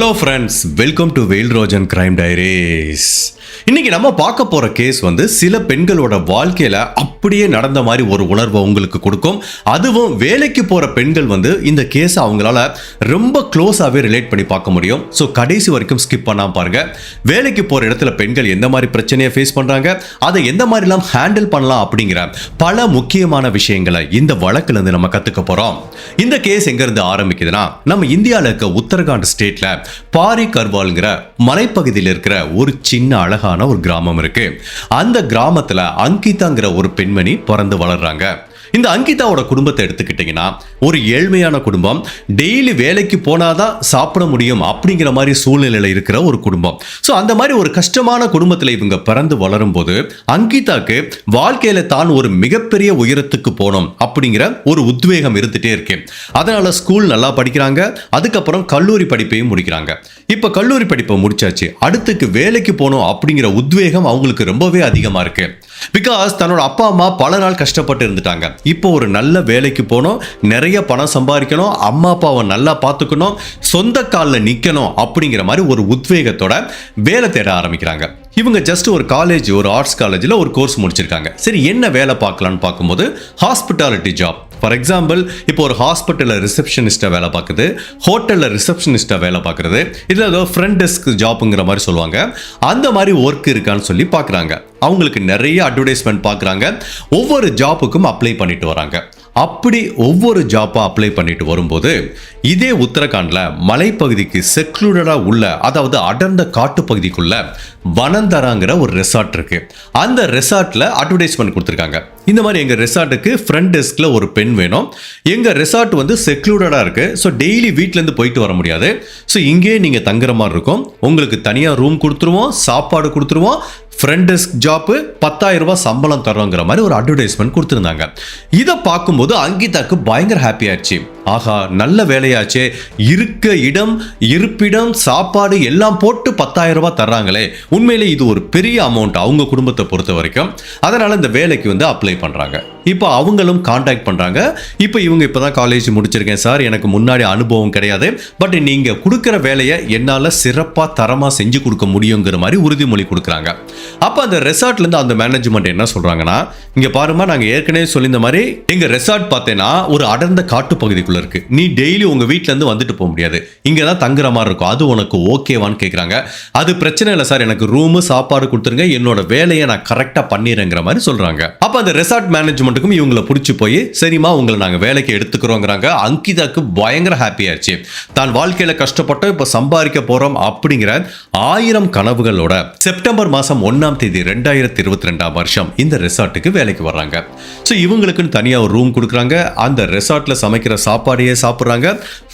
Hello friends, welcome to Vel Rojan crime diaries. இன்னைக்கு நம்ம பார்க்க போற கேஸ் வந்து சில பெண்களோட வாழ்க்கையில அப்படியே நடந்த மாதிரி ஒரு உணர்வை உங்களுக்கு கொடுக்கும். அதுவும் வேலைக்கு போற பெண்கள் வந்து இந்த கேஸ் அவங்களால ரொம்ப க்ளோஸாவே ரிலேட் பண்ணி பார்க்க முடியும். ஸோ கடைசி வரைக்கும் ஸ்கிப் பண்ணாம பாருங்க. வேலைக்கு போற இடத்துல பெண்கள் எந்த மாதிரி பிரச்சனையை ஃபேஸ் பண்றாங்க, அதை எந்த மாதிரிலாம் ஹேண்டில் பண்ணலாம் அப்படிங்கிற பல முக்கியமான விஷயங்களை இந்த வழக்குல இருந்து நம்ம கத்துக்க போறோம். இந்த கேஸ் எங்க இருந்து ஆரம்பிக்குதுன்னா, நம்ம இந்தியாவில் இருக்க உத்தரகாண்ட் ஸ்டேட்ல பாரி கர்வால்ங்கிற மலைப்பகுதியில் இருக்கிற ஒரு சின்ன அழகான ஒரு கிராமம் இருக்கு. அந்த கிராமத்துல அங்கிதாங்கிற ஒரு பெண்மணி பிறந்து வளர்றாங்க. இந்த அங்கிதாவோட குடும்பத்தை எடுத்துக்கிட்டீங்கன்னா, ஒரு ஏழ்மையான குடும்பம். டெய்லி வேலைக்கு போனாதான் சாப்பிட முடியும் அப்படிங்கிற மாதிரி சூழ்நிலையில இருக்கிற ஒரு குடும்பம். ஸோ அந்த மாதிரி ஒரு கஷ்டமான குடும்பத்தில் இவங்க பிறந்து வளரும் போது அங்கிதாக்கு வாழ்க்கையில தான் ஒரு மிகப்பெரிய உயரத்துக்கு போனோம் அப்படிங்கிற ஒரு உத்வேகம் இருந்துட்டே இருக்கு. அதனால ஸ்கூல் நல்லா படிக்கிறாங்க. அதுக்கப்புறம் கல்லூரி படிப்பையும் முடிக்கிறாங்க. இப்ப கல்லூரி படிப்பை முடிச்சாச்சு, அடுத்துக்கு வேலைக்கு போகணும் அப்படிங்கிற உத்வேகம் அவங்களுக்கு ரொம்பவே அதிகமா இருக்கு. பிகாஸ் தன்னோட அப்பா அம்மா பல நாள் கஷ்டப்பட்டு இருந்துட்டாங்க. இப்போ ஒரு நல்ல வேலைக்கு போகணும், நிறைய பணம் சம்பாதிக்கணும், அம்மா அப்பாவை நல்லா பார்த்துக்கணும், சொந்த காலில் நிற்கணும் அப்படிங்கிற மாதிரி ஒரு உத்வேகத்தோட வேலை தேட ஆரம்பிக்கிறாங்க. இவங்க ஜஸ்ட் ஒரு காலேஜ், ஒரு ஆர்ட்ஸ் காலேஜில் ஒரு கோர்ஸ் முடிச்சிருக்காங்க. சரி, என்ன வேலை பார்க்கலான்னு பார்க்கும்போது ஹாஸ்பிட்டாலிட்டி ஜாப். ஃபார் எக்ஸாம்பிள், இப்போ ஒரு ஹாஸ்பிட்டலில் ரிசப்ஷனிஸ்ட்டாக வேலை பார்க்குது, ஹோட்டலில் ரிசப்ஷனிஸ்ட்டாக வேலை பார்க்குறது, இதில் ஏதோ ஃப்ரண்ட் டெஸ்க் ஜாப்புங்கிற மாதிரி சொல்லுவாங்க. அந்த மாதிரி ஒர்க் இருக்கான்னு சொல்லி பார்க்குறாங்க. அவங்களுக்கு நிறைய அட்வர்டைஸ்மெண்ட் பார்க்குறாங்க. ஒவ்வொரு ஜாப்புக்கும் அப்ளை பண்ணிட்டு வராங்க. அப்படி ஒவ்வொரு ஜாப்பா அப்ளை பண்ணிட்டு வரும்போது இதே உத்தரகாண்ட்ல மலைப்பகுதிக்கு செக்லூடடா உள்ள, அதாவது அடர்ந்த காட்டு பகுதிக்குள்ள வனந்தராங்கிற ஒரு ரெசார்ட் இருக்கு. அந்த ரெசார்ட்ல அட்வர்டைஸ்மெண்ட் கொடுத்துருக்காங்க. இந்த மாதிரி எங்க ரெசார்ட்டுக்கு ஃப்ரண்ட் டெஸ்க்ல ஒரு பெண் வேணும். எங்க ரெசார்ட் வந்து செக்லூடடா இருக்கு. ஸோ டெய்லி வீட்ல இருந்து போயிட்டு வர முடியாது. ஸோ இங்கே நீங்க தங்குற மாதிரி இருக்கும். உங்களுக்கு தனியா ரூம் கொடுத்துருவோம், சாப்பாடு கொடுத்துருவோம், ஃப்ரண்ட் டெஸ்க் ஜாப்பு, 10,000 ரூபாய் சம்பளம் தரோங்கிற மாதிரி ஒரு அட்வர்டைஸ்மெண்ட் கொடுத்துருந்தாங்க. இதை பார்க்கும்போது அங்கிதாக்கு பயங்கர ஹாப்பி ஆயிடுச்சு. ஆஹா, நல்ல வேலையாச்சே, இருக்க இடம், இருப்பிடம், சாப்பாடு எல்லாம் போட்டு 10,000 ரூபாய் தர்றாங்களே, உண்மையிலே இது ஒரு பெரிய அமௌண்ட் அவங்க குடும்பத்தை பொறுத்த வரைக்கும். அதனால இந்த வேலைக்கு வந்து அப்ளை பண்றாங்க. இப்போ அவங்களும் கான்டாக்ட் பண்றாங்க. இப்போ இவங்க இப்பதான் காலேஜ் முடிச்சிருக்கேன் சார், எனக்கு முன்னாடி அனுபவம் கிடையாது, பட் நீங்க கொடுக்குற வேலையை என்னால சிறப்பா தரமா செஞ்சு கொடுக்க முடியுங்கிற மாதிரி உறுதிமொழி கொடுக்குறாங்க. அப்ப அந்த ரெசார்ட்ல இருந்து அந்த மேனேஜ்மெண்ட் என்ன சொல்றாங்கன்னா, இங்க பாருமா, நாங்க ஏற்கனவே சொல்லியிருந்த மாதிரி எங்க ரெசார்ட் பார்த்தேன்னா ஒரு அடர்ந்த காட்டு பகுதிக்குள்ள இருக்கு. நீ டெய்லி உங்க வீட்ல இருந்து வந்துட்டு போக முடியாது, இங்க தான் தங்குற மாதிரி இருக்கும். அது உனக்கு ஓகேவான்னு கேக்குறாங்க. அது பிரச்சனை இல்லை சார், எனக்கு ரூம் சாப்பாடு கொடுத்துருங்க, என்னோட வேலையை நான் கரெக்டா பண்ணிடுறேங்கிற மாதிரி சொல்றாங்க. அப்ப அந்த ரெசார்ட் மேனேஜ்மெண்ட்டுக்கும் இவங்களை பிடிச்சி போய், சரிமா உங்களை நாங்க வேலைக்கு எடுத்துக்கிறோங்கிறாங்க. அங்கிதாக்கு பயங்கர ஹாப்பி ஆச்சு. தான் வாழ்க்கையில கஷ்டப்பட்டோம், இப்ப சம்பாதிக்க போறோம் அப்படிங்கிற 1000 கனவுகளோட செப்டம்பர் மாசம் 1ஆம் தேதி 2022ஆம் வருஷம் இந்த ரெசார்ட்டுக்கு வேலைக்கு வர்றாங்க. ஸோ இவங்களுக்குன்னு தனியாக ஒரு ரூம் கொடுக்குறாங்க. அந்த ரெசார்ட்ல சமைக்கிற சாப்பாடையே சாப்பிட்றாங்க.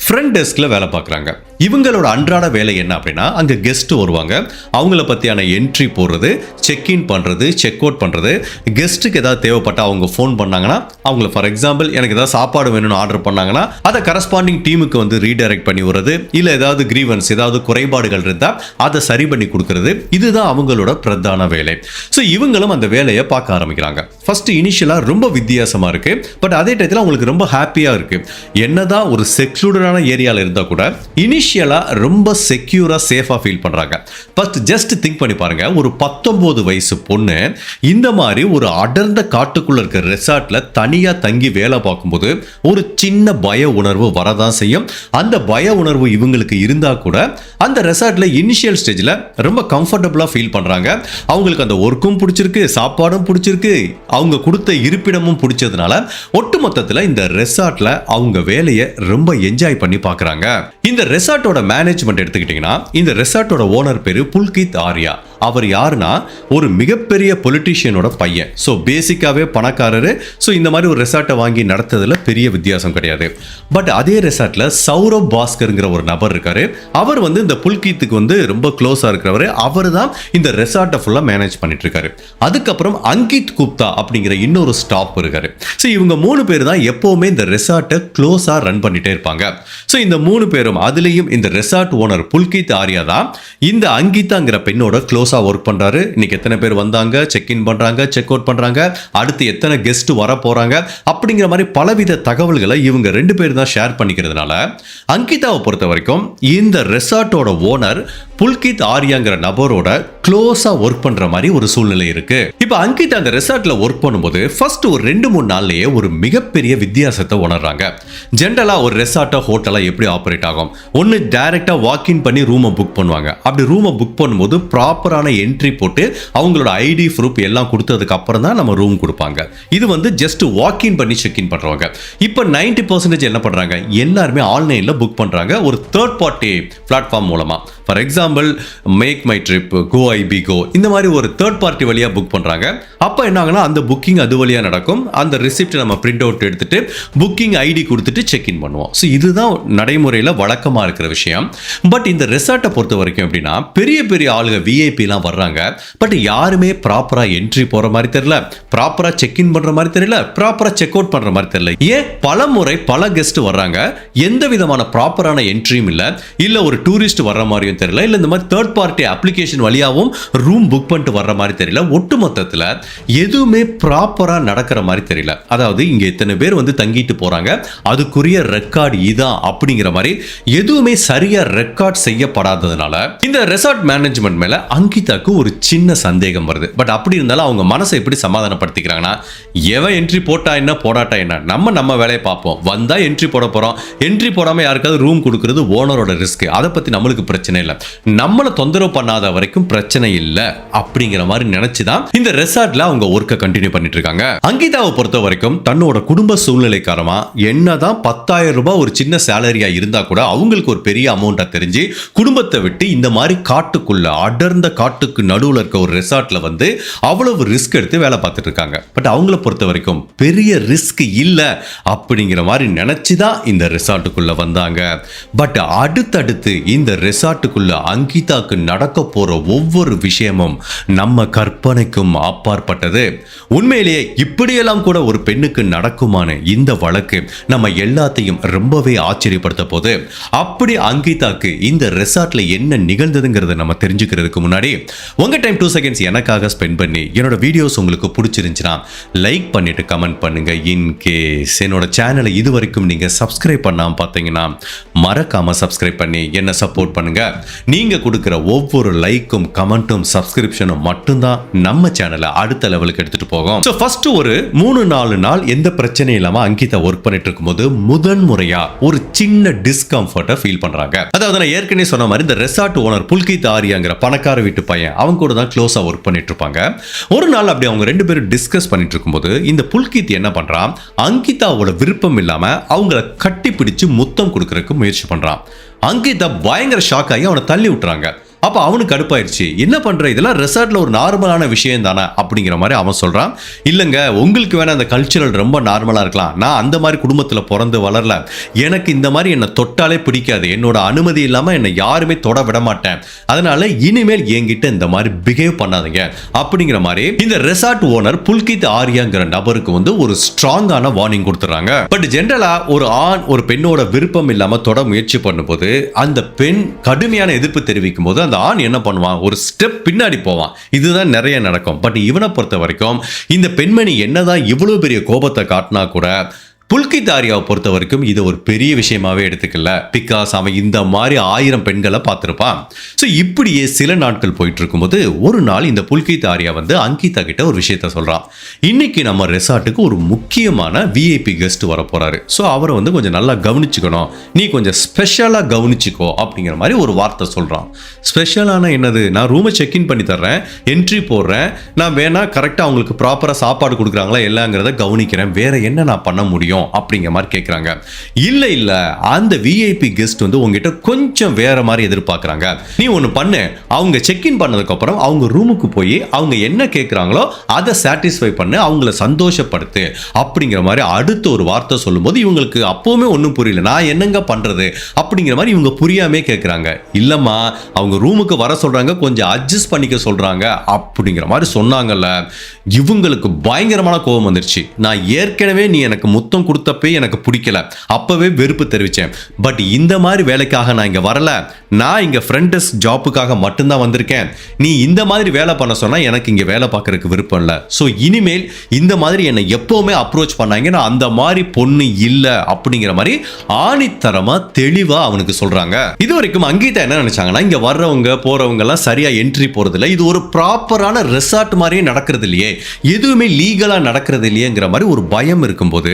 ஃப்ரண்ட் டெஸ்க்ல வேலை பார்க்குறாங்க. இவங்களோட அன்றாட வேலை என்ன அப்படின்னா, அங்கே கெஸ்ட் வருவாங்க, அவங்கள பற்றியான என்ட்ரி போடுறது, செக்இன் பண்ணுறது, செக் அவுட் பண்ணுறது. கெஸ்ட்டுக்கு ஏதாவது தேவைப்பட்ட அவங்க ஃபோன் பண்ணாங்கன்னா, அவங்கள ஃபார் எக்ஸாம்பிள் எனக்கு ஏதாவது சாப்பாடு வேணும்னு ஆர்டர் பண்ணாங்கன்னா அதை கரஸ்பாண்டிங் டீமுக்கு வந்து ரீடைரக்ட் பண்ணி விடுறது, இல்லை ஏதாவது கிரீவன்ஸ், ஏதாவது குறைபாடுகள் இருந்தால் அதை சரி பண்ணி கொடுக்கறது. இதுதான் அவங்களோட பிரதான வேலை. ஸோ இவங்களும் அந்த வேலையை பார்க்க ஆரம்பிக்கிறாங்க. ஃபர்ஸ்ட் இனிஷியலாக ரொம்ப வித்தியாசமாக இருக்கு, பட் அதே டயத்தில் அவங்களுக்கு ரொம்ப ஹாப்பியாக இருக்கு. என்னதான் ஒரு செக்யூர்டான ஏரியாவில் இருந்தால் கூட இனிஷியலா ரொம்ப செக்யூரா சேஃபா ஃபீல் பண்றாங்க. ஃபர்ஸ்ட் ஜஸ்ட் திங்க் பண்ணி பாருங்க, ஒரு 19 வயசு பொண்ணு இந்த மாதிரி ஒரு அடர்ந்த காட்டுக்குள்ள இருக்க ரெசார்ட்ல தனியா தங்கி வேலை பார்க்கும்போது ஒரு சின்ன பய உணர்வு வரதான் செய்யும். அந்த பய உணர்வு இவங்களுக்கு இருந்தா கூட அந்த ரெசார்ட்ல இனிஷியல் ஸ்டேஜ்ல ரொம்ப கம்ஃபர்டபுளா ஃபீல் பண்றாங்க. அவங்களுக்கு அந்த ஒர்க்கும் பிடிச்சிருக்கு, சாப்பாடும் பிடிச்சிருக்கு, அவங்க கொடுத்த இருப்பிடமும் பிடிச்சதுனால ஒட்டுமொத்தத்துல இந்த ரெசார்ட்ல அவங்க வேலையை ரொம்ப என்ஜாய் பண்ணி பார்க்கறாங்க. இந்த ரெசார்ட்டோட மேனேஜ்மெண்ட் எடுத்துக்கிட்டீங்கன்னா, இந்த ரெசார்ட்டோட ஓனர் பேரு புல்கித் ஆர்யா. அவர் யாருன்னா ஒரு மிகப்பெரிய பொலிட்டீஷியனோட பையன். ஸோ பேசிக்காவே பணக்காரரு. ஸோ இந்த மாதிரி ஒரு ரெசார்ட்டை வாங்கி நடத்ததுல பெரிய வித்தியாசம் கிடையாது. பட் அதே ரெசார்ட்ல சௌரவ் பாஸ்கர்ங்கிற ஒரு நபர் இருக்காரு. அவர் வந்து இந்த புல்கித்துக்கு வந்து ரொம்ப க்ளோஸா இருக்கிறவர். அவர் தான் இந்த ரெசார்ட்டை ஃபுல்லா மேனேஜ் பண்ணிட்டு இருக்காரு. அதுக்கப்புறம் அங்கித் குப்தா அப்படிங்கிற இன்னொரு ஸ்டாப் இருக்காரு. ஸோ இவங்க 3 பேர் தான் எப்பவுமே இந்த ரெசார்ட்டை க்ளோஸா ரன் பண்ணிட்டே இருப்பாங்க. ஸோ இந்த 3 பேரும், அதுலயும் இந்த ரெசார்ட் ஓனர் புல்கித் ஆர்யா தான் இந்த அங்கிதாங்கிற பெண்ணோட க்ளோஸ் க்ளோஸா ஒர்க் பண்றாரு, இன்னைக்கு எத்தனை பேர் வந்தாங்க, செக் இன் பண்றாங்க, செக் அவுட் பண்றாங்க, அடுத்து எத்தனை கெஸ்ட் வர போறாங்க அப்படிங்கிற மாதிரி பலவித தகவல்களை இவங்க 2 பேர் தான் ஷேர் பண்ணிக்கிறதுனால அங்கிதாவை பொறுத்த வரைக்கும் இந்த ரெசார்ட்டோட ஓனர் புல்கித் ஆர்யாங்கிற நபரோட க்ளோஸா ஒர்க் பண்ற மாதிரி ஒரு சூழ்நிலை இருக்கு. இப்ப அங்கிதா அந்த ரெசார்ட்ல ஒர்க் பண்ணும்போது ஃபர்ஸ்ட் ஒரு 2-3 நாள்லயே ஒரு மிகப்பெரிய வித்தியாசத்தை உணர்றாங்க. ஜென்ரலா ஒரு ரெசார்ட்டா ஹோட்டலா எப்படி ஆப்ரேட் ஆகும், ஒன்னு டைரக்டா வாக்கின் பண்ணி ரூமை புக் பண்ணுவாங்க. அப்படி ரூமை புக் பண்ணும்போது ப்ராப்பரான என்ட்ரி போட்டு அவங்களோட ஐடி ப்ரூஃப் எல்லாம் கொடுத்ததுக்கு அப்புறம் தான் நம்ம ரூம் கொடுப்பாங்க. இது வந்து ஜஸ்ட் வாக்கின் பண்ணி செக் இன் பண்றவங்க. இப்ப 90% என்ன பண்றாங்க, எல்லாருமே ஆன்லைன்ல புக் பண்றாங்க ஒரு தேர்ட் பார்ட்டி பிளாட்ஃபார்ம் மூலமா. For example MakeMyTrip, Goibibo, இந்த மாதிரி ஒரு தேர்ட் பார்ட்டி வழியா புக் பண்றாங்க. அப்ப என்ன ஆகுனா அந்த புக்கிங் அது வழியா நடக்கும். அந்த ரிசிப்ட் நம்ம பிரிண்ட் அவுட் எடுத்துட்டு புக்கிங் ஐடி கொடுத்துட்டு செக் இன் பண்ணுவோம். ஸோ இதுதான் நடைமுறையில் வழக்கமா இருக்கிற விஷயம். பட் இந்த ரெசார்ட்டை பொறுத்த வரைக்கும் எப்படின்னா பெரிய பெரிய ஆளுங்க விஐபிலாம் வர்றாங்க. பட் யாருமே ப்ராப்பரா என்ட்ரி போற மாதிரி தெரியல, ப்ராப்பரா செக் இன் பண்ற மாதிரி தெரியல, ப்ராப்பரா செக் அவுட் பண்ற மாதிரி தெரியல. ஏன் பல முறை பல கெஸ்ட் வர்றாங்க, எந்த விதமான ப்ராப்பரான என்ட்ரியும் இல்ல ஒரு டூரிஸ்ட் வர்ற மாதிரியும் தெரியல, இல்ல இந்த மாதிரி தேர்ட் பார்ட்டி அப்ளிகேஷன் வழியாவும் ரூம் புக் பண்ணிட்டு வர்ற மாதிரி தெரியல. ஒட்டு மொத்தத்தில் எதுவுமே ப்ராப்பரா நடக்கிற மாதிரி தெரியல. அதாவது இங்க எத்தனை பேர் வந்து தங்கிட்டு போறாங்க, அதுக்குரிய ரெக்கார்டு இதான் அப்படிங்கிற மாதிரி எதுவுமே சரியா ரெக்கார்ட் செய்யப்படாததுனால இந்த ரெசார்ட் மேனேஜ்மெண்ட் மேல அங்கிதாக்கு ஒரு சின்ன சந்தேகம் வருது. பட் அப்படி இருந்தாலும் அவங்க மனசை எப்படி சமாதானப்படுத்திக்கிறாங்கன்னா, எவன் என்ட்ரி போட்டா என்ன போடாட்டா என்ன, நம்ம வேலையை பார்ப்போம், வந்தா என்ட்ரி போட போறோம், என்ட்ரி போடாம யாருக்காவது ரூம் கொடுக்கிறது ஓனரோட ரிஸ்க், அதை பத்தி நம்மளுக்கு பிரச்சனை இல்லை, நம்மளை தொந்தரவு பண்ணாத வரைக்கும் பிரச்சனை இல்லை அப்படிங்கிற மாதிரி நினைச்சுதான் இந்த ரெசார்ட்ல அவங்க ஒர்க்கை கண்டினியூ பண்ணிட்டு இருக்காங்க. அங்கிதாவை பொறுத்த வரைக்கும் தன்னோட குடும்ப சூழ்நிலை காரணமா என்னதான் 10,000 ரூபாய் ஒரு சின்ன சேலரியா இருந்தா கூட அவங்களுக்கு ஒரு பெரிய அமௌண்டா தெரிஞ்சு குடும்பத்தை விட்டு இந்த மாதிரி காட்டுக்குள்ள அடர்ந்த காட்டுக்கு நடுவுல இருக்க ஒரு ரெசார்ட்ல வந்து அவ்வளவு ரிஸ்க் எடுத்து வேலை பார்த்துட்டு இருக்காங்க. பட் அவங்கள பொறுத்த வரைக்கும் பெரிய ரிஸ்க் இல்ல அப்படிங்கிற மாதிரி நினைச்சுதான் இந்த ரெசார்ட்டுக்குள்ள வந்தாங்க. பட் அடுத்தடுத்து இந்த ரெசார்ட்டுக்குள்ள அங்கிதாக்கு நடக்க போற ஒவ்வொரு விஷயமும் நம்ம கற்பனைக்கும் அப்பாற்பட்டது. உண்மையிலேயே இப்படியெல்லாம் கூட ஒரு பெண்ணுக்கு நடக்குமான இந்த வழக்கு நம்ம எல்லாத்தையும் ரொம்பவே ஆச்சரியப்படுத்த போது. அப்படி அங்கிதாக்கு இந்த ரெசார்ட்ல என்ன நிகழ்ந்ததுங்கிறத நம்ம தெரிஞ்சுக்கிறதுக்கு முன்னாடி உங்க டைம் 2 செகண்ட்ஸ் எனக்காக ஸ்பெண்ட் பண்ணி என்னோட வீடியோஸ் உங்களுக்கு பிடிச்சிருந்துச்சுன்னா லைக் பண்ணிட்டு கமெண்ட் பண்ணுங்க. இன்கேஸ் என்னோட சேனலை இது வரைக்கும் நீங்க சப்ஸ்கிரைப் பண்ணாம பார்த்தீங்கன்னா மறக்காம சப்ஸ்கிரைப் பண்ணி என்ன சப்போர்ட் பண்ணுங்க. நீங்க கொடுக்கிற ஒவ்வொரு லைக்கும் கமெண்ட்டும் சப்ஸ்கிரிப்ஷனும் மட்டும்தான் நம்ம சேனலை அடுத்த லெவலுக்கு எடுத்துட்டு போகும். ஸோ ஃபர்ஸ்ட் ஒரு 3-4 நாள் எந்த பிரச்சனையும் இல்லாம அங்கிதா ஒர்க் பண்ணிட்டு இருக்கும்போது முதன் முறையா ஒரு சின்ன டிஸ்கம்ஃபர்ட்டை ஃபீல் பண்றாங்க. அதாவது நான் ஏற்கனவே சொன்ன மாதிரி இந்த ரெசார்ட் ஓனர் புல்கித் ஆர்யாங்கிற பணக்கார வீட்டு பையன் அவங்க கூட தான் க்ளோஸா ஒர்க் பண்ணிட்டு இருப்பாங்க. ஒரு நாள் அப்படி அவங்க 2 பேரும் டிஸ்கஸ் பண்ணிட்டு இருக்கும்போது இந்த புல்கித் என்ன பண்றான், அங்கிதாவோட விருப்பம் இல்லாம அவங்கள கட்டி பிடிச்சு முத்தம் கொடுக்கறதுக்கு முயற்சி பண்றான். அங்கிதா பயங்கர ஷாக் ஆகி அவனை தள்ளி விட்டுறாங்க. அப்ப அவனுக்கு கடுப்பாயிருச்சு, என்ன பண்ற, இதெல்லாம் ரெசார்ட்ல ஒரு நார்மலான விஷயம் தானே அப்படிங்கிற மாதிரி அவன் சொல்றான். இல்லங்க, உங்களுக்கு வேணா அந்த கல்ச்சரல் ரொம்ப நார்மலா இருக்கலாம், நான் அந்த மாதிரி குடும்பத்துல பிறந்து வளரல, எனக்கு இந்த மாதிரி என்ன தொட்டாலே பிடிக்காது, என்னோட அனுமதி இல்லாம என்னை யாருமே தொட விட மாட்டேன், அதனால இனிமேல் என்கிட்ட இந்த மாதிரி பிஹேவ் பண்ணாதீங்க அப்படிங்கிற மாதிரி இந்த ரெசார்ட் ஓனர் புல்கித் ஆர்யாங்கிற நபருக்கு வந்து ஒரு ஸ்ட்ராங்கான வார்னிங் கொடுத்துறாங்க. பட் ஜென்ரலா ஒரு ஆண் ஒரு பெண்ணோட விருப்பம் இல்லாம தொட முயற்சி பண்ணும்போது அந்த பெண் கடுமையான எதிர்ப்பு தெரிவிக்கும் போது அந்த ஆண் என்ன பண்ணுவான், ஒரு ஸ்டெப் பின்னாடி போவான். இதுதான் நிறைய நடக்கும். பட் இவனை பொறுத்த வரைக்கும் இந்த பெண்மணி என்னதான் இவ்வளவு பெரிய கோபத்தை காட்டினா கூட புல்கித் ஆர்யாவை பொறுத்த வரைக்கும் இது ஒரு பெரிய விஷயமாவே எடுத்துக்கல. பிகாஸ் அவன் இந்த மாதிரி 1000 பெண்களை பார்த்திருப்பான். ஸோ இப்படியே சில நாட்கள் போயிட்டு இருக்கும்போது ஒரு நாள் இந்த புல்கித் ஆர்யா வந்து அங்கிதா கிட்ட ஒரு விஷயத்த சொல்றான். இன்னைக்கு நம்ம ரெசார்ட்டுக்கு ஒரு முக்கியமான விஐபி கெஸ்ட் வர போறாரு. ஸோ அவரை வந்து கொஞ்சம் நல்லா கவனிச்சுக்கணும், நீ கொஞ்சம் ஸ்பெஷலா கவனிச்சுக்கோ அப்படிங்கிற மாதிரி ஒரு வார்த்தை சொல்றான். ஸ்பெஷலான என்னது, நான் ரூமை செக்இன் பண்ணி தர்றேன், என்ட்ரி போடுறேன், நான் வேணா கரெக்டாக அவங்களுக்கு ப்ராப்பராக சாப்பாடு கொடுக்குறாங்களா எல்லாங்கிறத கவனிக்கிறேன், வேற என்ன நான் பண்ண முடியும் அப்படிங்கிற மாதிரி கேட்குறாங்க. இல்லை இல்லை, அந்த விஐபி கெஸ்ட் வந்து உங்ககிட்ட கொஞ்சம் வேற மாதிரி எதிர்பார்க்குறாங்க. நீ ஒன்று பண்ணு, அவங்க செக்இன் பண்ணதுக்கப்புறம் அவங்க ரூமுக்கு போய் அவங்க என்ன கேட்குறாங்களோ அதை சாட்டிஸ்ஃபை பண்ணு, அவங்கள சந்தோஷப்படுத்து அப்படிங்கிற மாதிரி அடுத்த ஒரு வார்த்தை சொல்லும்போது இவங்களுக்கு அப்போவுமே ஒன்றும் புரியல, நான் என்னங்க பண்ணுறது அப்படிங்கிற மாதிரி இவங்க புரியாமே கேட்குறாங்க. இல்லைம்மா, அவங்க ரூமுக்கு வர சொல்கிறாங்க, கொஞ்சம் அட்ஜஸ்ட் பண்ணிக்க சொல்கிறாங்க அப்படிங்கிற மாதிரி சொன்னாங்கல்ல. இவங்களுக்கு பயங்கரமான கோபம் வந்துருச்சு. நான் ஏற்கனவே நீ எனக்கு முத்தம் கொடுத்தப்பே எனக்கு பிடிக்கல, அப்பவே வெறுப்பு தெரிவிச்சேன். பட் இந்த மாதிரி வேலைக்காக நான் இங்க வரல, நான் இங்க ஃப்ரண்ட் டெஸ்க் ஜாப்புக்காக மட்டும்தான் வந்திருக்கேன், நீ இந்த மாதிரி வேலை பண்ண சொன்னா எனக்கு இங்க வேலை பார்க்கறதுக்கு விருப்பம் இல்லை, ஸோ இனிமேல் இந்த மாதிரி என்னை எப்பவுமே அப்ரோச் பண்ணாங்க, நான் அந்த மாதிரி பொண்ணு இல்லை அப்படிங்கிற மாதிரி ஆணித்தரமா தெளிவா அவனுக்கு சொல்றாங்க. இது வரைக்கும் அங்கீதா என்ன நினைச்சாங்கன்னா, இங்க வர்றவங்க போறவங்க எல்லாம் சரியா என்ட்ரி போறது இல்லை, இது ஒரு ப்ராப்பரான ரெசார்ட் மாதிரியே நடக்கிறது இல்லையே, எதுவுமே லீகலா நடக்கிறது இல்லையேங்கிற மாதிரி ஒரு பயம் இருக்கும்போது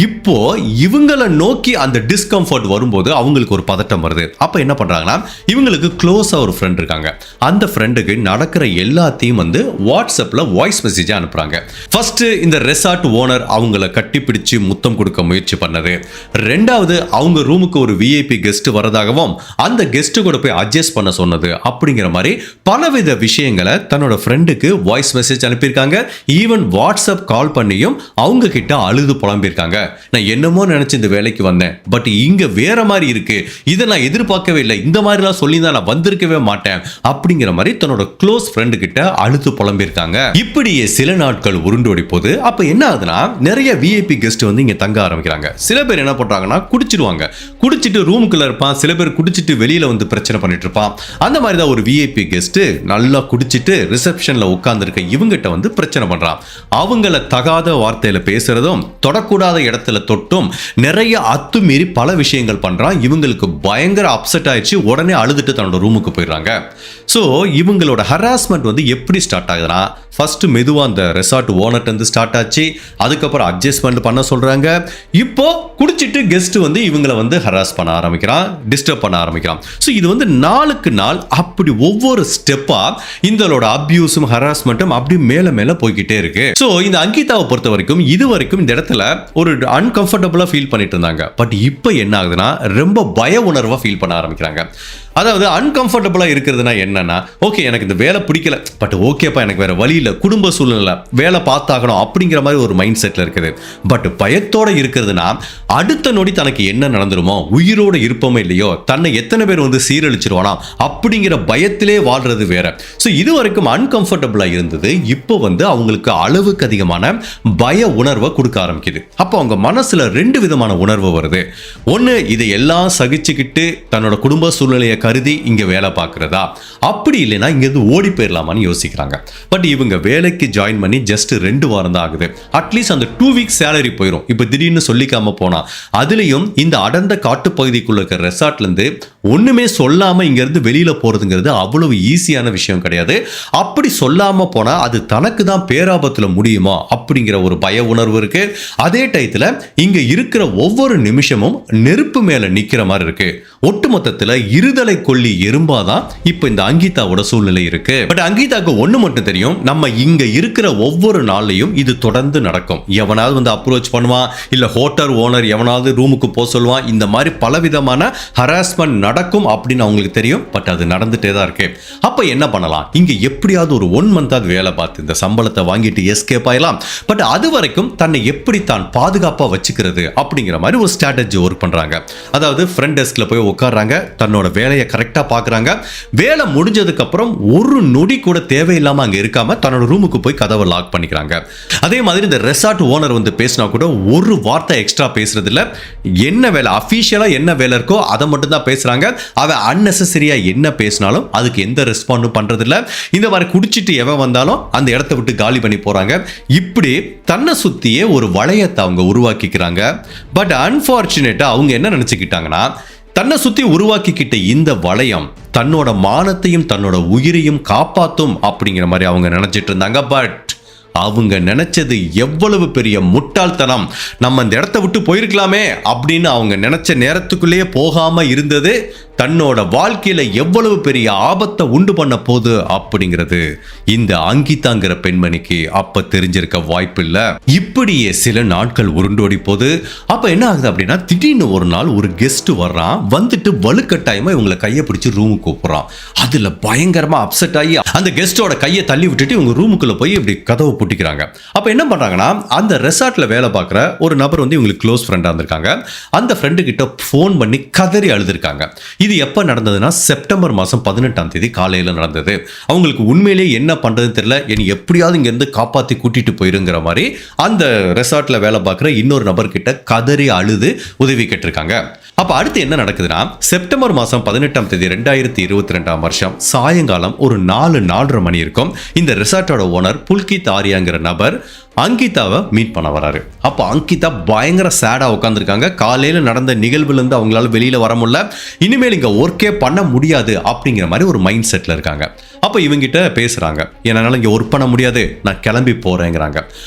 இப்போ இவங்களை நோக்கி அந்த டிஸ்கம்ஃபர்ட் வரும்போது அவங்களுக்கு ஒரு பதட்டம் வருது. அப்ப என்ன பண்றாங்கன்னா, இவங்களுக்கு க்ளோஸா ஒரு ஃப்ரெண்ட் இருக்காங்க, அந்த ஃப்ரெண்டுக்கு நடக்கிற எல்லாத்தையும் வந்து வாட்ஸ்அப்ல வாய்ஸ் மெசேஜ் அனுப்புறாங்க. ஃபர்ஸ்ட் இந்த ரெசார்ட் ஓனர் அவங்கள கட்டிப்பிடிச்சு முத்தம் கொடுக்க முயற்சி பண்ணது, ரெண்டாவது அவங்க ரூமுக்கு ஒரு விஐபி கெஸ்ட் வரதாகவும் அந்த கெஸ்ட் கூட போய் அட்ஜஸ்ட் பண்ண சொன்னது, அப்படிங்கிற மாதிரி பலவித விஷயங்களை தன்னோட ஃப்ரெண்டுக்கு வாய்ஸ் மெசேஜ் அனுப்பியிருக்காங்க. ஈவன் வாட்ஸ்அப் கால் பண்ணியும் அவங்க கிட்ட அழுது புலம்பியிருக்காங்க. நான் என்னமோ நினைச்சு இந்த வேலைக்கு வந்தேன், பட் இங்க வேற மாதிரி இருக்கு, இதை நான் எதிர்பார்க்கவே இல்லை, இந்த மாதிரிலாம் சொல்லி தான் நான் வந்திருக்கவே மாட்டேன் அப்படிங்கிற மாதிரி தன்னோட க்ளோஸ் ஃப்ரெண்டு கிட்ட அழுது புலம்பியிருக்காங்க. இப்படியே சில நாட்கள் உருண்டோடி போது அப்ப என்ன ஆகுதுன்னா, நிறைய விஐபி கெஸ்ட் வந்து இங்க தங்க ஆரம்பிக்கிறாங்க. சில பேர் என்ன பண்றாங்கன்னா, குடிச்சிடுவாங்க, குடிச்சிட்டு ரூமுக்குள்ள இருப்பான், சில பேர் குடிச்சிட்டு வெளியில வந்து பிரச்சனை பண்ணிட்டு இருப்பான். அந்த மாதிரி தான் ஒரு விஐபி கெஸ்ட் நல்லா குடிச்சிட்டு ரிசப்ஷன்ல உட்கார்ந்துருக்க இவங்கிட்ட வந்து பிரச்சனை பண்றான். அவங்கள தகாத வார்த்தையில பேசுறதும் தொடக்கூடாத இடத்துல தொட்டும் நிறைய அத்துமீறி பல விஷயங்கள் பண்றான். இவங்களுக்கு பயங்கர அப்செட் ஆயிடுச்சு, உடனே அழுதுட்டு தன்னோட ரூமுக்கு போயிடுறாங்க. ஸோ இவங்களோட ஹராஸ்மெண்ட் வந்து எப்படி ஸ்டார்ட் ஆகுதுன்னா, ஃபர்ஸ்ட் மெதுவா அந்த ரெசார்ட் ஓனர்ட்ட இருந்து ஸ்டார்ட் ஆச்சு, அதுக்கப்புறம் அட்ஜஸ்ட்மெண்ட் பண்ண சொல்றாங்க, இப்போ குடிச்சிட்டு கெஸ்ட் வந்து இவங்களை வந்து ஹராஸ் பண்ண ஆரம்பிக்கிறான், டிஸ்டர்ப் பண்ண ஆரம்பிக்கிறான். ஸோ இது வந்து நாளுக்கு நாள் அப்படி ஒவ்வொரு ஸ்டெப்பா இந்தளோட அபியூஸும் ஹராஸ்மெண்ட்டும் அப்படி மேல மேல போய்கிட்டே இருக்கு. ஸோ இந்த அங்கிதாவை பொறுத்த வரைக்கும் இது வரைக்கும் இந்த இடத்துல ஒரு அன்கம்ஃபர்டபுளா ஃபீல் பண்ணிட்டு இருந்தாங்க. பட் இப்போ என்ன ஆகுதுன்னா, ரொம்ப பய உணர்வா ஃபீல் பண்ண ஆரம்பிக்கிறாங்க. அதாவது அன்கம்ஃபர்டபுளா இருக்கிறதுனா என்னன்னா, ஓகே எனக்கு இந்த வேலை பிடிக்கல, பட் ஓகேப்பா எனக்கு வேற வழி இல்லை, குடும்ப சூழ்நிலை, வேலை பார்த்தாகணும் அப்படிங்கிற மாதிரி ஒரு மைண்ட் செட்ல இருக்குது. பட் பயத்தோட இருக்கிறதுனா, அடுத்த நொடி தனக்கு என்ன நடந்துருமோ, உயிரோட இருப்போமோ இல்லையோ, தன்னை எத்தனை பேர் வந்து சீரழிச்சிருவானா அப்படிங்கிற பயத்திலே வாழ்றது வேற. ஸோ இது வரைக்கும் அன்கம்ஃபர்டபுளா இருந்தது, இப்போ வந்து அவங்களுக்கு அளவுக்கு அதிகமான பய உணர்வை கொடுக்க ஆரம்பிக்குது. அப்போ அவங்க மனசுல ரெண்டு விதமான உணர்வு வருது. ஒன்று, இதை எல்லாம் சகிச்சுக்கிட்டு தன்னோட குடும்ப சூழ்நிலையை கருதி இங்க வேலை பார்க்கிறதா, அப்படி இல்லைன்னா இங்கிருந்து ஓடி போயிடலாமான்னு யோசிக்கிறாங்க. பட் இவங்க வேலைக்கு ஜாயின் பண்ணி ஜஸ்ட் 2 வாரம் தான் ஆகுது. அட்லீஸ்ட் அந்த 2 வீக்ஸ் சேலரி போயிடும். இப்போ திடீர்னு சொல்லிக்காம போனா, அதுலயும் இந்த அடர்ந்த காட்டுப்பகுதிக்குள்ள இருக்கிற ரெசார்ட்ல இருந்து ஒண்ணுமே சொல்லாம இங்க இருந்து வெளியில போறதுங்கிறது அவ்வளவு ஈஸியான விஷயம் கிடையாது. அப்படி சொல்லாம போனா அது தனக்கு தான் பேராபத்துல முடியுமா அப்படிங்கிற ஒரு பய உணர்வு இருக்கு. அதே டயத்துல இங்க இருக்கிற ஒவ்வொரு நிமிஷமும் நெருப்பு மேல நிக்கிற மாதிரி இருக்கு. ஒட்டுமொத்தத்துல இருதலை கொல்லி எறும்பாதான் இப்ப இந்த அங்கிதாவோட சூழ்நிலை இருக்கு. பட் அங்கிதாக்கு ஒண்ணு மட்டும் தெரியும், நம்ம இங்க இருக்கிற ஒவ்வொரு நாள்லயும் இது தொடர்ந்து நடக்கும். எவனாவது வந்து அப்ரோச் பண்ணுவான், இல்ல ஹோட்டல் ஓனர் எவனாவது ரூமுக்கு போக சொல்லுவான், இந்த மாதிரி பலவிதமான ஹராஸ்மெண்ட் நடக்கும் அப்படின்னு அவங்களுக்கு தெரியும். பட் அது நடந்துட்டே தான் இருக்கு. அப்ப என்ன பண்ணலாம், இங்க எப்படியாவது ஒரு 1 மந்தாவது வேலை பார்த்து இந்த சம்பளத்தை வாங்கிட்டு எஸ்கேப் ஆயிடலாம். பட் அது வரைக்கும் தன்னை எப்படி தான் பாதுகாப்பா வச்சுக்கிறது அப்படிங்கிற மாதிரி ஒரு ஸ்ட்ராட்டஜி ஒர்க் பண்றாங்க. அதாவது ஃப்ரண்ட் டெஸ்க்ல போய் உட்கார்றாங்க, தன்னோட வேலையை கரெக்டா பாக்குறாங்க. வேலை முடிஞ்சதுக்கு அப்புறம் ஒரு நொடி கூட தேவையில்லாம அங்க இருக்காம தன்னோட ரூமுக்கு போய் கதவை லாக் பண்ணிக்கிறாங்க. அதே மாதிரி இந்த ரெசார்ட் ஓனர் வந்து பேசினா கூட ஒரு வார்த்தை எக்ஸ்ட்ரா பேசுறது இல்ல. என்ன வேலை அபிஷியலா என்ன வேலை இருக்கோ அதை மட்டும் தான் பேசுறாங்க. அவன் அன்னெசரியா என்ன பேசினாலும் அதுக்கு எந்த ரெஸ்பாண்டும் பண்றது இல்ல. இந்த மாதிரி குடிச்சிட்டு எவன் வந்தாலும் அந்த இடத்தை விட்டு காலி பண்ணி போறாங்க. இப்படி தன்னை சுத்தியே ஒரு வளையத்தை அவங்க உருவாக்கிக்கிறாங்க. பட் அன்பார்ச்சுனேட்டா அவங்க என்ன நினைச்சுக்கிட்டாங்கன்னா, தன்னை சுத்தி உருவாக்கிக்கிட்ட இந்த வளையம் தன்னோட மானத்தையும் தன்னோட உயிரையும் காப்பாத்தும் அப்படிங்கிற மாதிரி அவங்க நினைச்சிட்டு இருந்தாங்க. பட் அவங்க நினைச்சது எவ்வளவு பெரிய முட்டாள்தனம், நம்ம இந்த இடத்த விட்டு போயிருக்கலாமே அப்படின்னு அவங்க நினைச்ச நேரத்துக்குள்ளேயே போகாம இருந்தது தன்னோட வாழ்க்கையில எவ்வளவு பெரிய ஆபத்தை உண்டு பண்ண போகுது அப்படிங்கிறது இந்த அங்கிதாங்கிற பெண்மணிக்கு அப்ப தெரிஞ்சிருக்க வாய்ப்பு இல்ல. இப்படியே சில நாட்கள் உருண்டோடி போது அப்ப என்ன ஆகுது அப்படின்னா, திடீர்னு ஒரு நாள் ஒரு கெஸ்ட் வர்றான், வந்துட்டு வலுக்கட்டாயமா இவங்களை கையை பிடிச்சி ரூமுக்கு கூப்பிடுறான். அதுல பயங்கரமா அப்செட் ஆகி அந்த கெஸ்டோட கையை தள்ளி விட்டுட்டு இவங்க ரூமுக்குள்ள போய் இப்படி கதவு குட்டிக்கிறாங்க. அப்ப என்ன பண்றாங்கன்னா, அந்த ரெசார்ட்ல வேலை பார்க்குற ஒரு நபர் வந்து இவங்களுக்கு க்ளோஸ் ஃப்ரெண்டா இருந்திருக்காங்க. அந்த ஃப்ரெண்டு கிட்ட ஃபோன் பண்ணி கதறி அழுதுருக்காங்க. இது எப்ப நடந்ததுன்னா செப்டம்பர் மாதம் 18ஆம் தேதி காலையில நடந்தது. அவங்களுக்கு உண்மையிலேயே என்ன பண்றதுன்னு தெரியல. என்னை எப்படியாவது இங்க இருந்து காப்பாத்தி கூட்டிட்டு போயிருங்கிற மாதிரி அந்த ரெசார்ட்ல வேலை பார்க்குற இன்னொரு நபர் கிட்ட கதறி அழுது உதவி கேட்டிருக்காங்க. அப்ப அடுத்து என்ன நடக்குதுன்னா, செப்டம்பர் மாதம் 18ஆம் தேதி 2022ஆம் வருஷம் சாயங்காலம் ஒரு 4:30 மணி இருக்கும். இந்த ரெசார்ட்டோட ஓனர் புல்கித் ஆரியாங்கிற நபர் அங்கிதாவை மீட் பண்ண வராரு. அப்போ அங்கிதா பயங்கர சேடா உட்காந்துருக்காங்க. காலையில நடந்த நிகழ்வுல இருந்து அவங்களால வெளியில வர முடியல. இனிமேல் இங்க ஒர்க்கே பண்ண முடியாது அப்படிங்கிற மாதிரி ஒரு மைண்ட் செட்ல இருக்காங்க. அப்போ இவங்கிட்ட பேசுறாங்க, என்னால இங்க ஒர்க் பண்ண முடியாது, நான் கிளம்பி போறேங்கிறாங்க.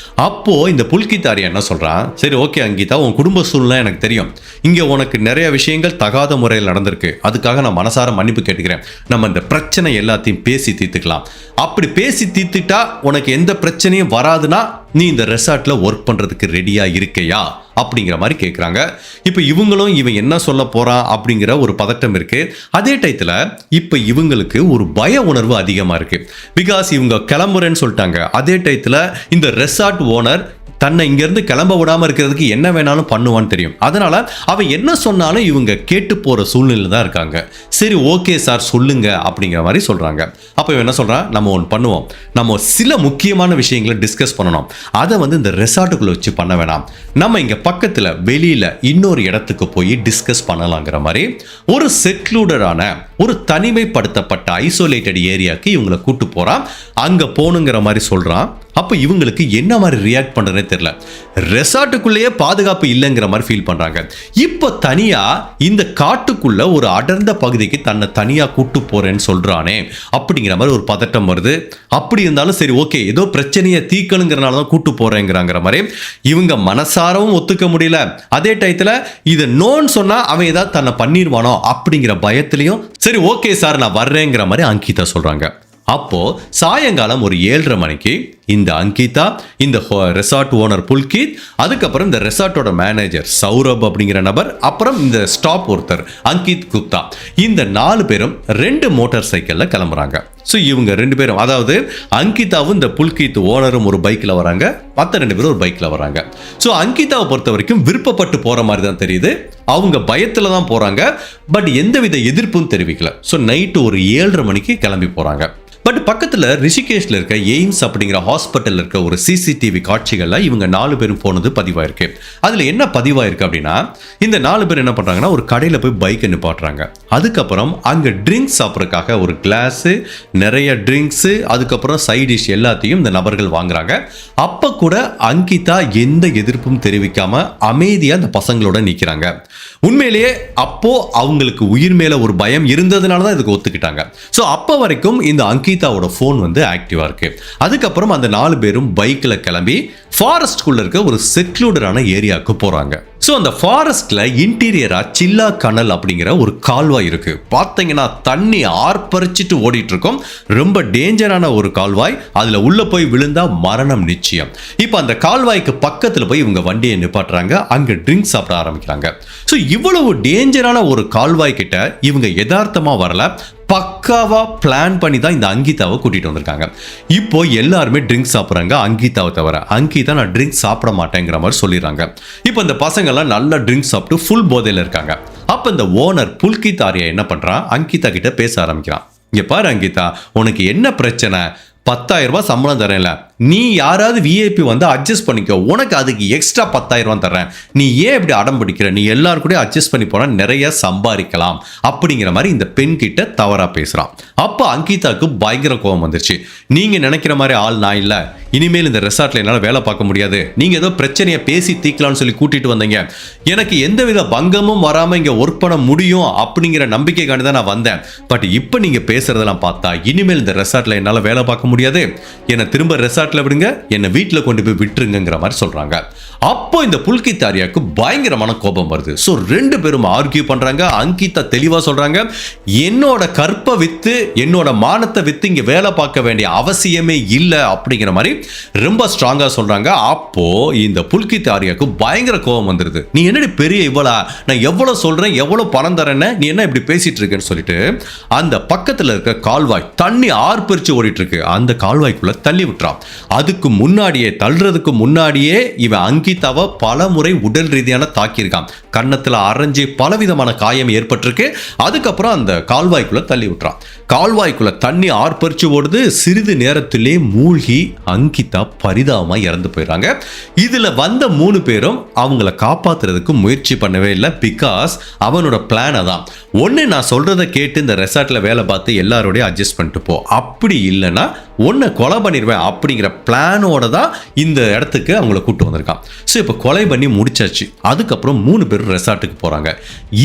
அப்போ இந்த புல்கித் ஆரியா என்ன சொல்றான், சரி ஓகே அங்கிதா, உன் குடும்ப சூழ்நிலை எனக்கு தெரியும், இங்க உனக்கு நிறைய விஷயங்கள் தகாத முறையில் நடந்திருக்கு, அதுக்காக நான் மனசார மன்னிப்பு கேட்டுக்கிறேன், நம்ம இந்த பிரச்சனை எல்லாத்தையும் பேசி தீர்த்துக்கலாம். அப்படி பேசி தீர்த்துட்டா உனக்கு எந்த பிரச்சனையும் வராதுன்னா நீ இந்த ரெசார்ட்ல ஒர்க் பண்றதுக்கு ரெடியா இருக்கையா அப்படிங்கிற மாதிரி கேட்குறாங்க. இப்போ இவங்களும் இவன் என்ன சொல்ல போறான் அப்படிங்கிற ஒரு பதட்டம் இருக்கு. அதே டயத்தில் இப்போ இவங்களுக்கு ஒரு பய உணர்வு அதிகமாக இருக்கு. பிகாஸ் இவங்க கிளம்புறேன்னு சொல்லிட்டாங்க. அதே டயத்தில் இந்த ரெசார்ட் ஓனர் தன்னை இங்கேருந்து கிளம்ப விடாமல் இருக்கிறதுக்கு என்ன வேணாலும் பண்ணுவான்னு தெரியும். அதனால அவன் என்ன சொன்னாலும் இவங்க கேட்டு போகிற சூழ்நிலை தான் இருக்காங்க. சரி ஓகே சார் சொல்லுங்க அப்படிங்கிற மாதிரி சொல்கிறாங்க. அப்போ இவன் என்ன சொல்கிறான், நம்ம ஒன்று பண்ணுவோம், நம்ம சில முக்கியமான விஷயங்களை டிஸ்கஸ் பண்ணணும், அதை வந்து இந்த ரெசார்ட்டுக்குள்ளே வச்சு பண்ண வேணாம், நம்ம இங்கே பக்கத்தில் வெளியில் இன்னொரு இடத்துக்கு போய் டிஸ்கஸ் பண்ணலாங்கிற மாதிரி ஒரு செக்லூடரான ஒரு தனிமைப்படுத்தப்பட்ட ஐசோலேட்டட் ஏரியாவுக்கு இவங்களை கூட்டு போகிறான். அங்கே போகணுங்கிற மாதிரி சொல்கிறான். அப்போ இவங்களுக்கு என்ன மாதிரி ரியாக்ட் பண்ணுறதுனே தெரியல. ரெசார்ட்டுக்குள்ளேயே பாதுகாப்பு இல்லைங்கிற மாதிரி ஃபீல் பண்ணுறாங்க. இப்போ தனியாக இந்த காட்டுக்குள்ள ஒரு அடர்ந்த பகுதிக்கு தன்னை தனியாக கூட்டு போகிறேன்னு சொல்கிறானே அப்படிங்கிற மாதிரி ஒரு பதட்டம் வருது. அப்படி இருந்தாலும் சரி ஓகே, ஏதோ பிரச்சனையை தீக்கணுங்கிறனால தான் கூட்டு போகிறேங்கிறாங்கிற மாதிரி இவங்க மனசாரவும் ஒத்துக்க முடியல. அதே டயத்தில் இதை நோன்னு சொன்னால் அவன் ஏதாவது தன்னை பண்ணிடுவானோ அப்படிங்கிற பயத்திலையும் சரி ஓகே சார் நான் வர்றேங்கிற மாதிரி அங்கிதா சொல்கிறாங்க. அப்போ சாயங்காலம் ஒரு 7:30 மணிக்கு இந்த அங்கிதா, இந்த ரெசார்ட் ஓனர் புல்கித், அதுக்கப்புறம் இந்த ரெசார்ட்டோட மேனேஜர் சௌரப் அப்படிங்கிற நபர், அப்புறம் இந்த ஸ்டாப் ஒருத்தர் அங்கித் குப்தா, இந்த 4 பேரும் 2 மோட்டார் சைக்கிள்ல கிளம்புறாங்க. ஸோ இவங்க 2 பேரும், அதாவது அங்கிதாவும் இந்த புல்கித் ஓனரும் ஒரு பைக்கில் வராங்க, மற்ற 2 பேரும் ஒரு பைக்கில் வராங்க. ஸோ அங்கிதாவை பொறுத்த வரைக்கும் விருப்பப்பட்டு போகிற மாதிரி தான் தெரியுது. அவங்க பயத்தில் தான் போகிறாங்க, பட் எந்தவித எதிர்ப்பும் தெரிவிக்கல. ஸோ நைட்டு ஒரு 7:30 மணிக்கு கிளம்பி போகிறாங்க. பட் பக்கத்தில் ரிஷிகேஷில் இருக்க எய்ம்ஸ் அப்படிங்கிற ஹாஸ்பிட்டலில் இருக்க ஒரு சிசிடிவி காட்சிகளில் இவங்க 4 பேரும் போனது பதிவாயிருக்கு. அதில் என்ன பதிவாயிருக்கு அப்படின்னா, இந்த 4 பேர் என்ன பண்ணுறாங்கன்னா ஒரு கடையில் போய் பைக்கை நிப்பாட்டுறாங்க. அதுக்கப்புறம் அங்கே ட்ரிங்க்ஸ் சாப்பிட்றதுக்காக ஒரு கிளாஸு, நிறைய ட்ரிங்க்ஸு, அதுக்கப்புறம் சைட் டிஷ் எல்லாத்தையும் இந்த நபர்கள் வாங்குறாங்க. அப்போ கூட அங்கிதா எந்த எதிர்ப்பும் தெரிவிக்காம அமைதியாக அந்த பசங்களோட நிற்கிறாங்க. உண்மையிலேயே அப்போ அவங்களுக்கு உயிர் மேல ஒரு பயம் இருந்ததுனால தான் இதுக்கு ஒத்துக்கிட்டாங்க. ஸோ அப்போ வரைக்கும் இந்த அங்கிதாவோட ஃபோன் வந்து ஆக்டிவா இருக்கு. அதுக்கப்புறம் அந்த 4 பேரும் பைக்ல கிளம்பி ஃபாரஸ்ட்குள்ள இருக்க ஒரு செக்லூடரான ஏரியாவுக்கு போறாங்க. ஸோ அந்த ஃபாரஸ்ட்ல இன்டீரியரா சில்லா கனல் அப்படிங்கிற ஒரு கால்வாய் இருக்கு. பார்த்தீங்கன்னா தண்ணி ஆர்ப்பரிச்சிட்டு ஓடிட்டு இருக்கும். ரொம்ப டேஞ்சரான ஒரு கால்வாய். அதுல உள்ள போய் விழுந்தா மரணம் நிச்சயம். இப்போ அந்த கால்வாய்க்கு பக்கத்துல போய் இவங்க வண்டியை நிப்பாட்டுறாங்க. அங்க ட்ரிங்க்ஸ் சாப்பிட ஆரம்பிக்கிறாங்க. ஸோ இவ்வளவு டேஞ்சரான ஒரு கால்வாய் கிட்ட இவங்க யதார்த்தமா வரல, பக்காவா பிளான் பண்ணி தான் இந்த அங்கிதாவை கூட்டிட்டு வந்திருக்காங்க. இப்போ எல்லாருமே ட்ரிங்க்ஸ் சாப்பிட்றாங்க, அங்கிதாவை தவிர. அங்கிதா நான் ட்ரிங்க்ஸ் சாப்பிட மாட்டேங்கிற மாதிரி சொல்லிடுறாங்க. இப்போ இந்த பசங்க எல்லாம் நல்லா ட்ரிங்க்ஸ் சாப்பிட்டு ஃபுல் போதையில இருக்காங்க. அப்ப இந்த ஓனர் புல்கித் ஆரியா என்ன பண்றான், அங்கிதா கிட்ட பேச ஆரம்பிக்கிறான். இங்க பாரு அங்கிதா, உனக்கு என்ன பிரச்சனை, 10,000 ரூபாய் சம்பளம் தரேன்ல, நீ யாராவது விஐபி வந்து அட்ஜஸ்ட் பண்ணிக்கோ, உனக்கு அதுக்கு எக்ஸ்ட்ரா 10,000 ரூபாய் தர்றேன், நீ ஏன் இப்படி அடம் பிடிக்கிற, நீ எல்லாரும் கூட அட்ஜஸ்ட் பண்ணி போனா நிறைய சம்பாதிக்கலாம் அப்படிங்கிற மாதிரி இந்த பெண் கிட்ட தவறா பேசுறான். அப்ப அங்கிதாவுக்கு பயங்கர கோபம் வந்துருச்சு. நீங்க நினைக்கிற மாதிரி ஆள் நான் இல்ல, இனிமேல் இந்த ரெசார்ட்ல என்னால வேலை பார்க்க முடியாது, நீங்க ஏதோ பிரச்சனையை பேசி தீக்கலாம்னு சொல்லி கூட்டிட்டு வந்தீங்க, எனக்கு எந்தவித பங்கமும் வராம இங்க ஒர்க் பண்ண முடியும் அப்படிங்கிற நம்பிக்கைக்காண்டி தான் நான் வந்தேன். பட் இப்ப நீங்க பேசுறதெல்லாம் பார்த்தா இனிமேல் இந்த ரெசார்ட்ல என்னால வேலை பார்க்க முடியாது, என்னை திரும்ப ரெசார்ட்ல விடுங்க, என்னை வீட்டில் கொண்டு போய் விட்டுருங்கிற மாதிரி சொல்றாங்க. அப்போ இந்த புல்கித் ஆரியாவுக்கு பயங்கரமான கோபம் வருது. ஸோ 2 பேரும் ஆர்கியூ பண்றாங்க. அங்கிதா தெளிவா சொல்றாங்க, என்னோட கற்பை வித்து என்னோட மானத்தை வித்து இங்க வேலை பார்க்க வேண்டிய அவசியமே இல்லை அப்படிங்கிற மாதிரி ரொம்ப ஸ்ட்ராங்கா சொல்றாங்க. அப்போ இந்த புல்கித் ஆரியாவுக்கு பயங்கர கோபம் வந்துருது. நீ என்னடி பெரிய இவ்வளோ, நான் எவ்வளவு சொல்றேன், எவ்வளவு பணம் தரேன்னு, நீ என்ன இப்படி பேசிட்டு இருக்கேன்னு சொல்லிட்டு அந்த பக்கத்துல இருக்க கால்வாய் தண்ணி ஆர்ப்பரிச்சு ஓடிட்டு இருக்கு, அந்த கால்வாய்க்குள்ள தள்ளி விட்டுறான். அதுக்கு முன்னாடியே தள்ளுறதுக்கு முன்னாடியே இவன் அங்கிதாவை பல முறை உடல் ரீதியான தாக்கியிருக்கான். கன்னத்துல அரைஞ்சு பலவிதமான காயம் ஏற்பட்டிருக்கு. அதுக்கப்புறம் அந்த கால்வாய்க்குள்ள தள்ளி விட்டுறான். கால்வாய்க்குள்ள தண்ணி ஆர்ப்பரிச்சு ஓடுது. சிறிது நேரத்திலே மூழ்கி அங்கிதா பரிதாபமா இறந்து போயிடுறாங்க. இதுல வந்த 3 பேரும் அவங்கள காப்பாத்துறதுக்கு முயற்சி பண்ணவே இல்லை. பிகாஸ் அவனோட பிளான் அதான், ஒன்னு நான் சொல்றதை கேட்டு இந்த ரெசார்ட்ல வேலை பார்த்து எல்லாரோடய அட்ஜஸ்ட் பண்ணிட்டு போ, அப்படி இல்லைன்னா ஒன்னை கொலை பண்ணிடுவேன் அப்படிங்கிற பிளானோட தான் இந்த இடத்துக்கு அவங்கள கூட்டு வந்திருக்கான். ஸோ இப்போ கொலை பண்ணி முடிச்சாச்சு. அதுக்கப்புறம் 3 பேர் ரெசார்ட்டுக்கு போறாங்க.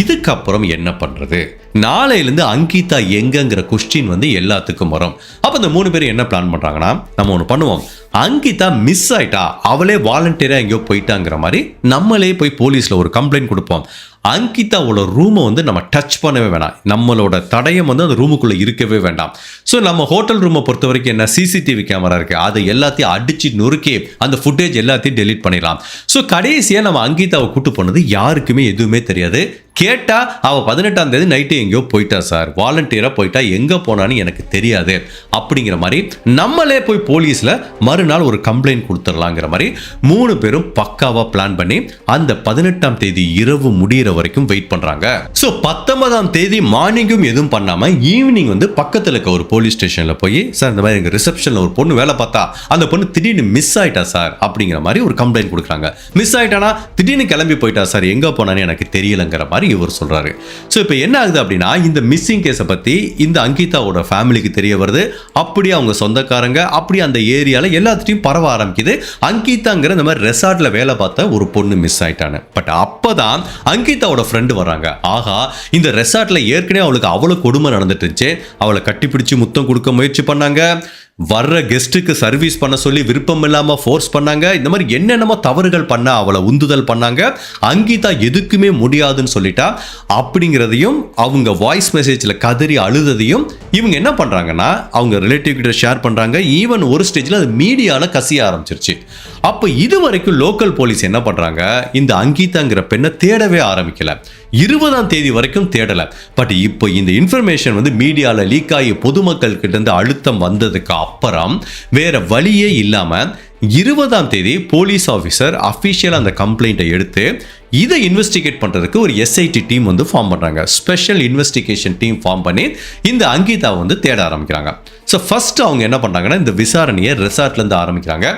இதுக்கப்புறம் என்ன பண்றது? நாளையிலேருந்து அங்கிதா எங்கங்கிற கொஸ்டின் வந்து எல்லாத்துக்கும் வரும். அப்போ இந்த 3 பேர் என்ன பிளான் பண்றாங்கன்னா, நம்ம ஒன்று பண்ணுவோம், அங்கிதா மிஸ் ஆயிட்டா, அவளே வாலண்டியரா எங்கேயோ போயிட்டாங்கிற மாதிரி நம்மளே போய் போலீஸ்ல ஒரு கம்ப்ளைண்ட் கொடுப்போம். அங்கிதாவோட ரூமை வந்து நம்ம டச் பண்ணவே வேணாம். நம்மளோட தடயம் வந்து அந்த ரூமுக்குள்ள இருக்கவே வேண்டாம். ஸோ நம்ம ஹோட்டல் ரூமை பொறுத்த வரைக்கும் என்ன, சிசிடிவி கேமரா இருக்கு, அதை எல்லாத்தையும் அடிச்சு நொறுக்கி அந்த ஃபுட்டேஜ் எல்லாத்தையும் டெலீட் பண்ணிடலாம். ஸோ கடைசியாக நம்ம அங்கிதாவை கூட்டு போனது யாருக்குமே எதுவுமே தெரியாது. கேட்டா அவ 18ஆம் தேதி நைட்டு எங்கேயோ போயிட்டா சார், வாலண்டியரா போயிட்டா, எங்க போனான்னு எனக்கு தெரியாது அப்படிங்கிற மாதிரி நம்மளே போய் போலீஸ்ல மறுநாள் ஒரு கம்ப்ளைண்ட் கொடுத்துடலாங்கிற மாதிரி 3 பேரும் பக்காவா பிளான் பண்ணி அந்த 18ஆம் தேதி இரவு முடிகிற வரைக்கும் வெயிட் பண்றாங்க. ஸோ 19ஆம் தேதி மார்னிங்கும் எதுவும் பண்ணாம ஈவினிங் வந்து பக்கத்தில் இருக்க ஒரு போலீஸ் ஸ்டேஷன்ல போய், சார் இந்த மாதிரி எங்க ரிசப்ஷன்ல ஒரு பொண்ணு வேலை பார்த்தா, அந்த பொண்ணு திடீர்னு மிஸ் ஆயிட்டா சார் அப்படிங்கிற மாதிரி ஒரு கம்ப்ளைண்ட் கொடுக்குறாங்க. மிஸ் ஆயிட்டானா திடீர்னு கிளம்பி போயிட்டா சார், எங்க போனான்னு எனக்கு தெரியலங்கிற மாதிரி இவர் சொல்றாரு. சோ இப்போ என்ன ஆகுது அப்படின்னா, இந்த மிஸ்ஸிங் கேஸை பத்தி இந்த அங்கிதாவோட ஃபேமிலிக்கு தெரிய வருது. அப்படி அவங்க சொந்தக்காரங்க அப்படி அந்த ஏரியால எல்லாத்தையும் பரவ ஆரம்பிக்குது. அங்கிதாங்கிற இந்த மாதிரி ரெசார்ட்ல வேலை பார்த்த ஒரு பொண்ணு மிஸ் ஆயிட்டானு. பட் அப்பதான் அங்கிதாவோட ஃப்ரெண்டு வராங்க. ஆகா, இந்த ரெசார்ட்ல ஏற்கனவே அவளுக்கு அவ்வளவு கொடுமை நடந்துட்டு இருந்துச்சு. அவளை கட்டிப்பிடிச்சு முத்தம் கொடுக்க முயற்சி பண்ணாங்க. வர்ற கெஸ்ட்டுக்கு சர்வீஸ் பண்ண சொல்லி விருப்பம் இல்லாம ஃபோர்ஸ் பண்ணாங்க. இந்த மாதிரி என்னென்னமோ தவறுகள் பண்ண அவளை உந்துதல் பண்ணாங்க. அங்கிதா எதுக்குமே முடியாதுன்னு சொல்லிட்டா அப்படிங்கிறதையும் அவங்க வாய்ஸ் மெசேஜ்ல கதறி அழுததையும் இவங்க என்ன பண்றாங்கன்னா அவங்க ரிலேட்டிவ் கிட்ட ஷேர் பண்றாங்க. ஈவன் ஒரு ஸ்டேஜ்ல அது மீடியால கசிய ஆரம்பிச்சிருச்சு. அப்போ இது வரைக்கும் லோக்கல் போலீஸ் என்ன பண்றாங்க, இந்த அங்கிதாங்கிற பெண்ணை தேடவே ஆரம்பிக்கல. 20ஆம் தேதி வரைக்கும் தேடல. பட் இப்போ இந்த இன்ஃபர்மேஷன் வந்து மீடியால லீக் ஆகி பொதுமக்கள் கிட்ட இருந்து அழுத்தம் வந்ததுக்கு அப்புறம் வேற வழியே இல்லாம 20ஆம் தேதி போலீஸ் ஆஃபீஸர் அஃபிஷியல் அந்த கம்ப்ளைண்ட்டை எடுத்து இதை இன்வெஸ்டிகேட் பண்றதுக்கு ஒரு எஸ்ஐடி டீம் வந்து ஃபார்ம் பண்றாங்க. ஸ்பெஷல் இன்வெஸ்டிகேஷன் டீம் ஃபார்ம் பண்ணி இந்த அங்கிதாவை வந்து தேட ஆரம்பிக்கிறாங்க. ஸோ ஃபர்ஸ்ட் அவங்க என்ன பண்றாங்கன்னா, இந்த விசாரணையை ரெசார்ட்ல இருந்து ஆரம்பிக்கிறாங்க.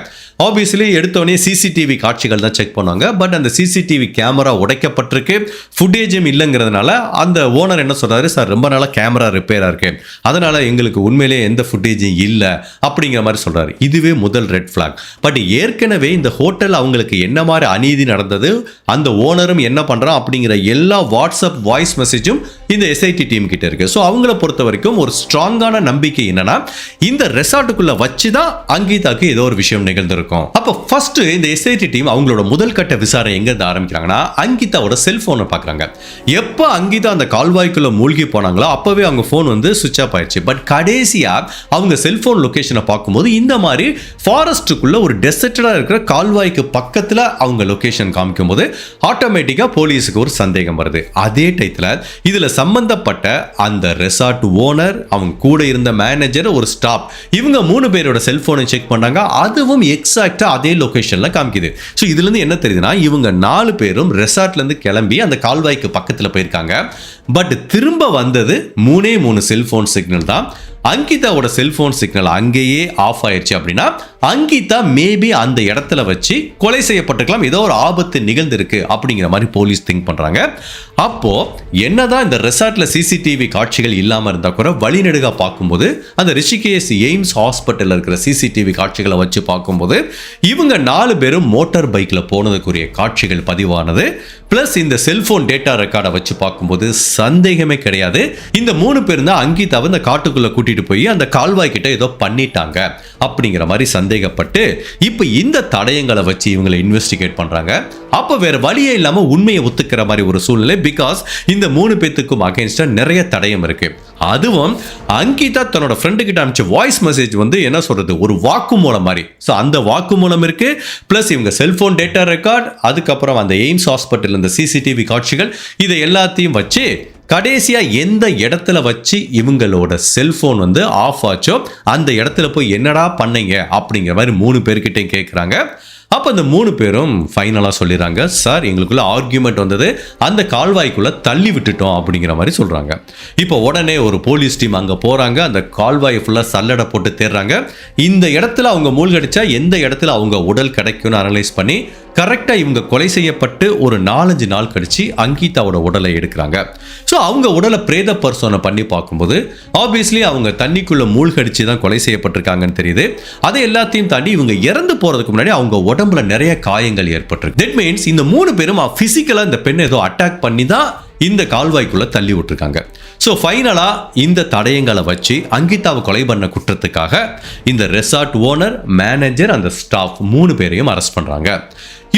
ஆப்வியஸ்லி எடுத்தோடனே சிசிடிவி காட்சிகள் தான் செக் பண்ணுவாங்க. பட் அந்த சிசிடிவி கேமரா உடைக்கப்பட்டிருக்கு, ஃபுட்டேஜும் இல்லைங்கிறதுனால அந்த ஓனர் என்ன சொல்றாரு, சார் ரொம்ப நாளாக கேமரா ரிப்பேரா இருக்கு, அதனால எங்களுக்கு உண்மையிலே எந்த ஃபுட்டேஜும் இல்லை அப்படிங்கிற மாதிரி சொல்றாரு. இதுவே முதல் ரெட் ஃபிளாக். பட் ஏற்கனவே இந்த ஹோட்டல் அவங்களுக்கு என்ன மாதிரி அநீதி நடந்தது, அந்த ஓனரும் என்ன பண்றான் அப்படிங்கிற எல்லா வாட்ஸ்அப் வாய்ஸ் மெசேஜும் இந்த எஸ்ஐடி டீம் கிட்ட இருக்கு. ஸோ அவங்கள பொறுத்த வரைக்கும் ஒரு ஸ்ட்ராங்கான நம்பிக்கை என்னன்னா, இந்த ரெசார்ட்டுக்குள்ள வச்சுதான் அங்கிதாக்கு ஏதோ ஒரு விஷயம் நிகழ்ந்திருக்கும். அப்போ ஃபர்ஸ்ட் இந்த எஸ்ஐடி டீம் அவங்களோட முதல் கட்ட விசாரணை எங்க இருந்து ஆரம்பிக்கிறாங்கன்னா, அங்கிதாவோட செல்போனை பார்க்குறாங்க. எப்போ அங்கிதா அந்த கால்வாய்க்குள்ள மூழ்கி போனாங்களோ அப்பவே அவங்க ஃபோன் வந்து சுவிட்ச் ஆஃப் ஆயிடுச்சு. பட் கடைசியா அவங்க செல்போன் லொகேஷனை பார்க்கும்போது இந்த மாதிரி ஃபாரஸ்ட்டுக்குள்ள ஒரு டெசர்ட்டடா இருக்கிற கால்வாய்க்கு பக்கத்துல அவங்க லொகேஷன் காமிக்கும் போது ஆட்டோமேட்டிக்கா போலீஸுக்கு ஒரு சந்தேகம் வருது. அதே டைத்துல இதுல சம்பந்தப்பட்ட அந்த ரெசார்ட் ஓனர், அவங்க கூட இருந்த மேனேஜர், ஒரு ஸ்டாப், இவங்க 3 பேரோட செல்போனை செக் பண்ணாங்க. அதுவும் எக்ஸாக்டா அதே லொகேஷன்ல காமிக்குது. ஸோ இதுல இருந்து என்ன தெரியுதுன்னா, இவங்க 4 பேரும் ரெசார்ட்ல இருந்து கிளம்பி அந்த கால்வாய்க்கு பக்கத்துல போயிருக்காங்க. பட் திரும்ப வந்தது 3 செல்போன் சிக்னல் தான். அங்கிதாவோட செல்போன் சிக்னல் அங்கேயே ஆஃப் ஆயிடுச்சு. அப்படின்னா அங்கிதா மேபி அந்த இடத்துல வச்சு கொலை செய்யப்பட்டிருக்கலாம், ஏதோ ஒரு ஆபத்து நிகழ்ந்திருக்கு அப்படிங்கிற மாதிரி போலீஸ் திங்க் பண்றாங்க. அப்போ என்னதான் இந்த ரெசார்ட்ல சிசிடிவி காட்சிகள் இல்லாம இருந்தா கூட வழிநெடுகா பார்க்கும்போது அந்த ரிஷிகேஷ் எய்ம்ஸ் ஹாஸ்பிட்டல்ல இருக்கிற சிசிடிவி காட்சிகளை வச்சு பார்க்கும்போது இவங்க 4 பேரும் மோட்டார் பைக்ல போனதுக்குரிய காட்சிகள் பதிவானது. பிளஸ் இந்த செல்போன் டேட்டா ரெக்கார்டை வச்சு பார்க்கும்போது சந்தேகமே கிடையாது, இந்த 3 பேர் தான் அங்கிதாவை இந்த காட்டுக்குள்ள கூட்டிட்டு போய் அந்த கால்வாய் கிட்ட ஏதோ பண்ணிட்டாங்க அப்படிங்கிற மாதிரி சந்தேகப்பட்டு இப்ப இந்த தடயங்களை வச்சு இவங்களை இன்வெஸ்டிகேட் பண்றாங்க. அப்ப வேற வழியே இல்லாம உண்மையை ஒத்துக்கிற மாதிரி ஒரு சூழ்நிலை. பிகாஸ் இந்த 3 பேத்துக்கும் அகைன்ஸ்டா நிறைய தடயம் இருக்கு. அதுவும் அங்கிதா தன்னோட ஃப்ரெண்டு கிட்ட அனுப்பிச்ச வாய்ஸ் மெசேஜ் வந்து என்ன சொல்றது, ஒரு வாக்குமூலம் மாதிரி. ஸோ அந்த வாக்குமூலம் இருக்கு. பிளஸ் இவங்க செல்போன் டேட்டா ரெக்கார்ட், அதுக்கப்புறம் அந்த எய்ம்ஸ் ஹாஸ்பிட்டல் இந்த சிசிடிவி காட்சிகள், இதை எல்லாத்தையும் வச்சு கடைசியா எந்த இடத்துல வச்சு இவங்களோட செல்போன் வந்து ஆஃப் ஆச்சோ அந்த இடத்துல போய் என்னடா பண்ணீங்க அப்படிங்கிற மாதிரி 3 பேர்கிட்டையும் கேட்குறாங்க. அப்போ அந்த 3 பேரும் ஃபைனலாக சொல்லிடுறாங்க, சார் எங்களுக்குள்ள ஆர்கியூமெண்ட் வந்தது, அந்த கால்வாய்க்குள்ளே தள்ளி விட்டுட்டோம் அப்படிங்கிற மாதிரி சொல்கிறாங்க. இப்போ உடனே ஒரு போலீஸ் டீம் அங்கே போகிறாங்க, அந்த கால்வாயை ஃபுல்லாக சல்லடை போட்டு தேடுறாங்க. இந்த இடத்துல அவங்க மூழ்கடிச்சா எந்த இடத்துல அவங்க உடல் கிடைக்கும்னு அனலைஸ் பண்ணி கரெக்டாக இவங்க கொலை செய்யப்பட்டு ஒரு 4-5 நாள் கழிச்சு அங்கிதாவோட உடலை எடுக்கிறாங்க. ஸோ அவங்க உடலை பிரேத பரிசோதனை பண்ணி பார்க்கும்போது ஆப்வியஸ்லி அவங்க தண்ணிக்குள்ளே மூழ்கடிச்சு தான் கொலை செய்யப்பட்டிருக்காங்கன்னு தெரியுது. அதை எல்லாத்தையும் தாண்டி இவங்க இறந்து போகிறதுக்கு முன்னாடி அவங்க உடம்புல நிறைய காயங்கள் ஏற்பட்டிருக்கு. தட் மீன்ஸ் இந்த 3 பேரும் ஃபிசிக்கலாக இந்த பெண்ணை ஏதோ அட்டாக் பண்ணி தான் இந்த கால்வாய்க்குள்ள தள்ளி விட்டுருக்காங்க. ஸோ ஃபைனலா இந்த தடயங்களை வச்சு அங்கிதாவை கொலை பண்ண குற்றத்துக்காக இந்த ரெசார்ட் ஓனர், மேனேஜர், அந்த ஸ்டாஃப் 3 பேரையும் அரெஸ்ட் பண்றாங்க.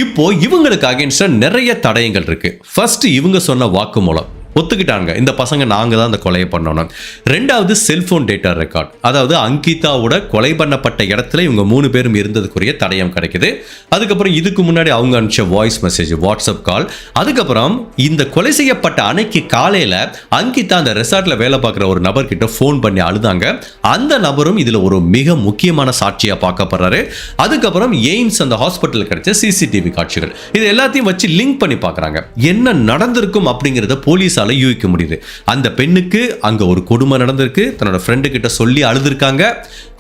இப்போ இவங்களுக்கு அகைன்ஸ்டா நிறைய தடயங்கள் இருக்கு. ஃபர்ஸ்ட் இவங்க சொன்ன வாக்குமூலம் ஒத்துக்கிட்டாங்க, இந்த பசங்க நாங்க தான் அந்த கொலையை பண்ணோம். ரெண்டாவது செல்போன் டேட்டா ரெக்கார்ட், அதாவது அங்கிதாவோட கொலை பண்ணப்பட்ட இடத்துல இவங்க 3 பேரும் இருந்ததுக்குரிய தடயம் கிடைக்குது. அதுக்கப்புறம் இதுக்கு முன்னாடி அவங்க அனுப்பிச்ச வாய்ஸ் மெசேஜ், வாட்ஸ்அப் கால், அதுக்கப்புறம் இந்த கொலை செய்யப்பட்ட அன்னைக்கு காலையில அங்கிதா அந்த ரெசார்ட்ல வேலை பார்க்குற ஒரு நபர்கிட்ட ஃபோன் பண்ணி அழுதாங்க. அந்த நபரும் இதுல ஒரு மிக முக்கியமான சாட்சியா பார்க்கப்படுறாரு. அதுக்கப்புறம் எய்ம்ஸ் அந்த ஹாஸ்பிட்டல் கிடைச்ச சிசிடிவி காட்சிகள், இது எல்லாத்தையும் வச்சு லிங்க் பண்ணி பார்க்கறாங்க. என்ன நடந்திருக்கும் அப்படிங்கறத போலீஸ் யூகிக்க முடியுது. அந்த பெண்ணுக்கு அங்க ஒரு கொடுமை நடந்திருக்கு, தன்னோட ஃப்ரெண்டு கிட்ட சொல்லி அழுதுருக்காங்க.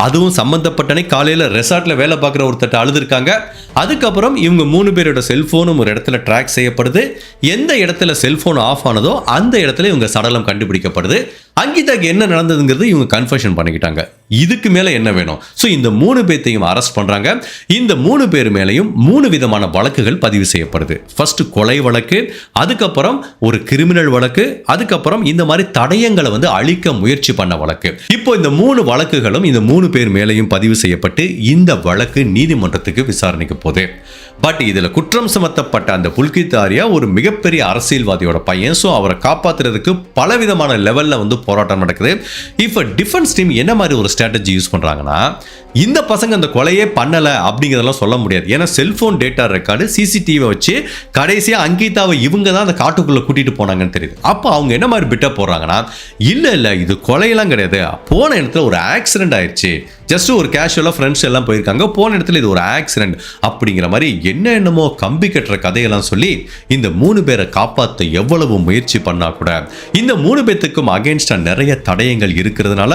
அதுவும் சம்பந்தப்பட்டனை காலையில ரெசார்ட்ல வேலை பார்க்குற ஒருத்தட்ட அழுதுருக்காங்க. அதுக்கப்புறம் இவங்க 3 பேரோட செல்போனும் ஒரு இடத்துல ட்ராக் செய்யப்படுது. எந்த இடத்துல செல்போன் ஆஃப் ஆனதோ அந்த இடத்துல இவங்க சடலம் கண்டுபிடிக்கப்படுது. அங்கிதாக்கு என்ன நடந்ததுங்கிறது இவங்க கன்ஃபெஷன் பண்ணிக்கிட்டாங்க. இதுக்கு மேல என்ன வேணும்? ஸோ இந்த 3 பேர்த்தையும் அரெஸ்ட் பண்றாங்க. இந்த 3 பேர் மேலையும் 3 விதமான வழக்குகள் பதிவு செய்யப்படுது. ஃபர்ஸ்ட் கொலை வழக்கு, அதுக்கப்புறம் ஒரு கிரிமினல் வழக்கு, அதுக்கப்புறம் இந்த மாதிரி தடயங்களை வந்து அழிக்க முயற்சி பண்ண வழக்கு. இப்போ இந்த 3 வழக்குகளும் இந்த 3 பேர் மேலையும் பதிவு செய்யப்பட்டு இந்த வழக்கு நீதிமன்றத்துக்கு விசாரணைக்கு போகுது. பட் இதுல குற்றம் சுமத்தப்பட்ட அந்த புல்கித் ஆர்யா ஒரு மிகப்பெரிய அரசியல்வாதியோட பையன். ஸோ அவரை காப்பாத்துறதுக்கு பலவிதமான லெவல்ல வந்து போராட்டம் நடக்குது. இப்போ டிஃபென்ஸ் டீம் என்ன மாதிரி ஒரு ஸ்ட்ராட்டஜி யூஸ் பண்றாங்கன்னா, இந்த பசங்க அந்த கொலையே பண்ணல அப்படிங்கிறதெல்லாம் சொல்ல முடியாது. ஏன்னா செல்போன் டேட்டா ரெக்கார்டு, சிசிடிவி வச்சு கடைசியா அங்கிதாவை இவங்க தான் அந்த காட்டுக்குள்ள கூட்டிட்டு போனாங்கன்னு தெரியுது. அப்போ அவங்க என்ன மாதிரி பிட்ட போடுறாங்கன்னா, இல்ல இது கொலையெல்லாம் கிடையாது, போன இடத்துல ஒரு ஆக்சிடென்ட் ஆயிடுச்சு, ஜஸ்ட் ஒரு கேஷுவலா ஃப்ரெண்ட்ஸ் எல்லாம் போயிருக்காங்க, போன இடத்துல இது ஒரு ஆக்சிடென்ட் அப்படிங்கிற மாதிரி என்னமோ கம்பி கட்டுற கதையெல்லாம் சொல்லி இந்த 3 பேரை காப்பாற்ற எவ்வளவு முயற்சி பண்ணா கூட இந்த 3 பேத்துக்கும் அகைன்ஸ்டா நிறைய தடயங்கள் இருக்கிறதுனால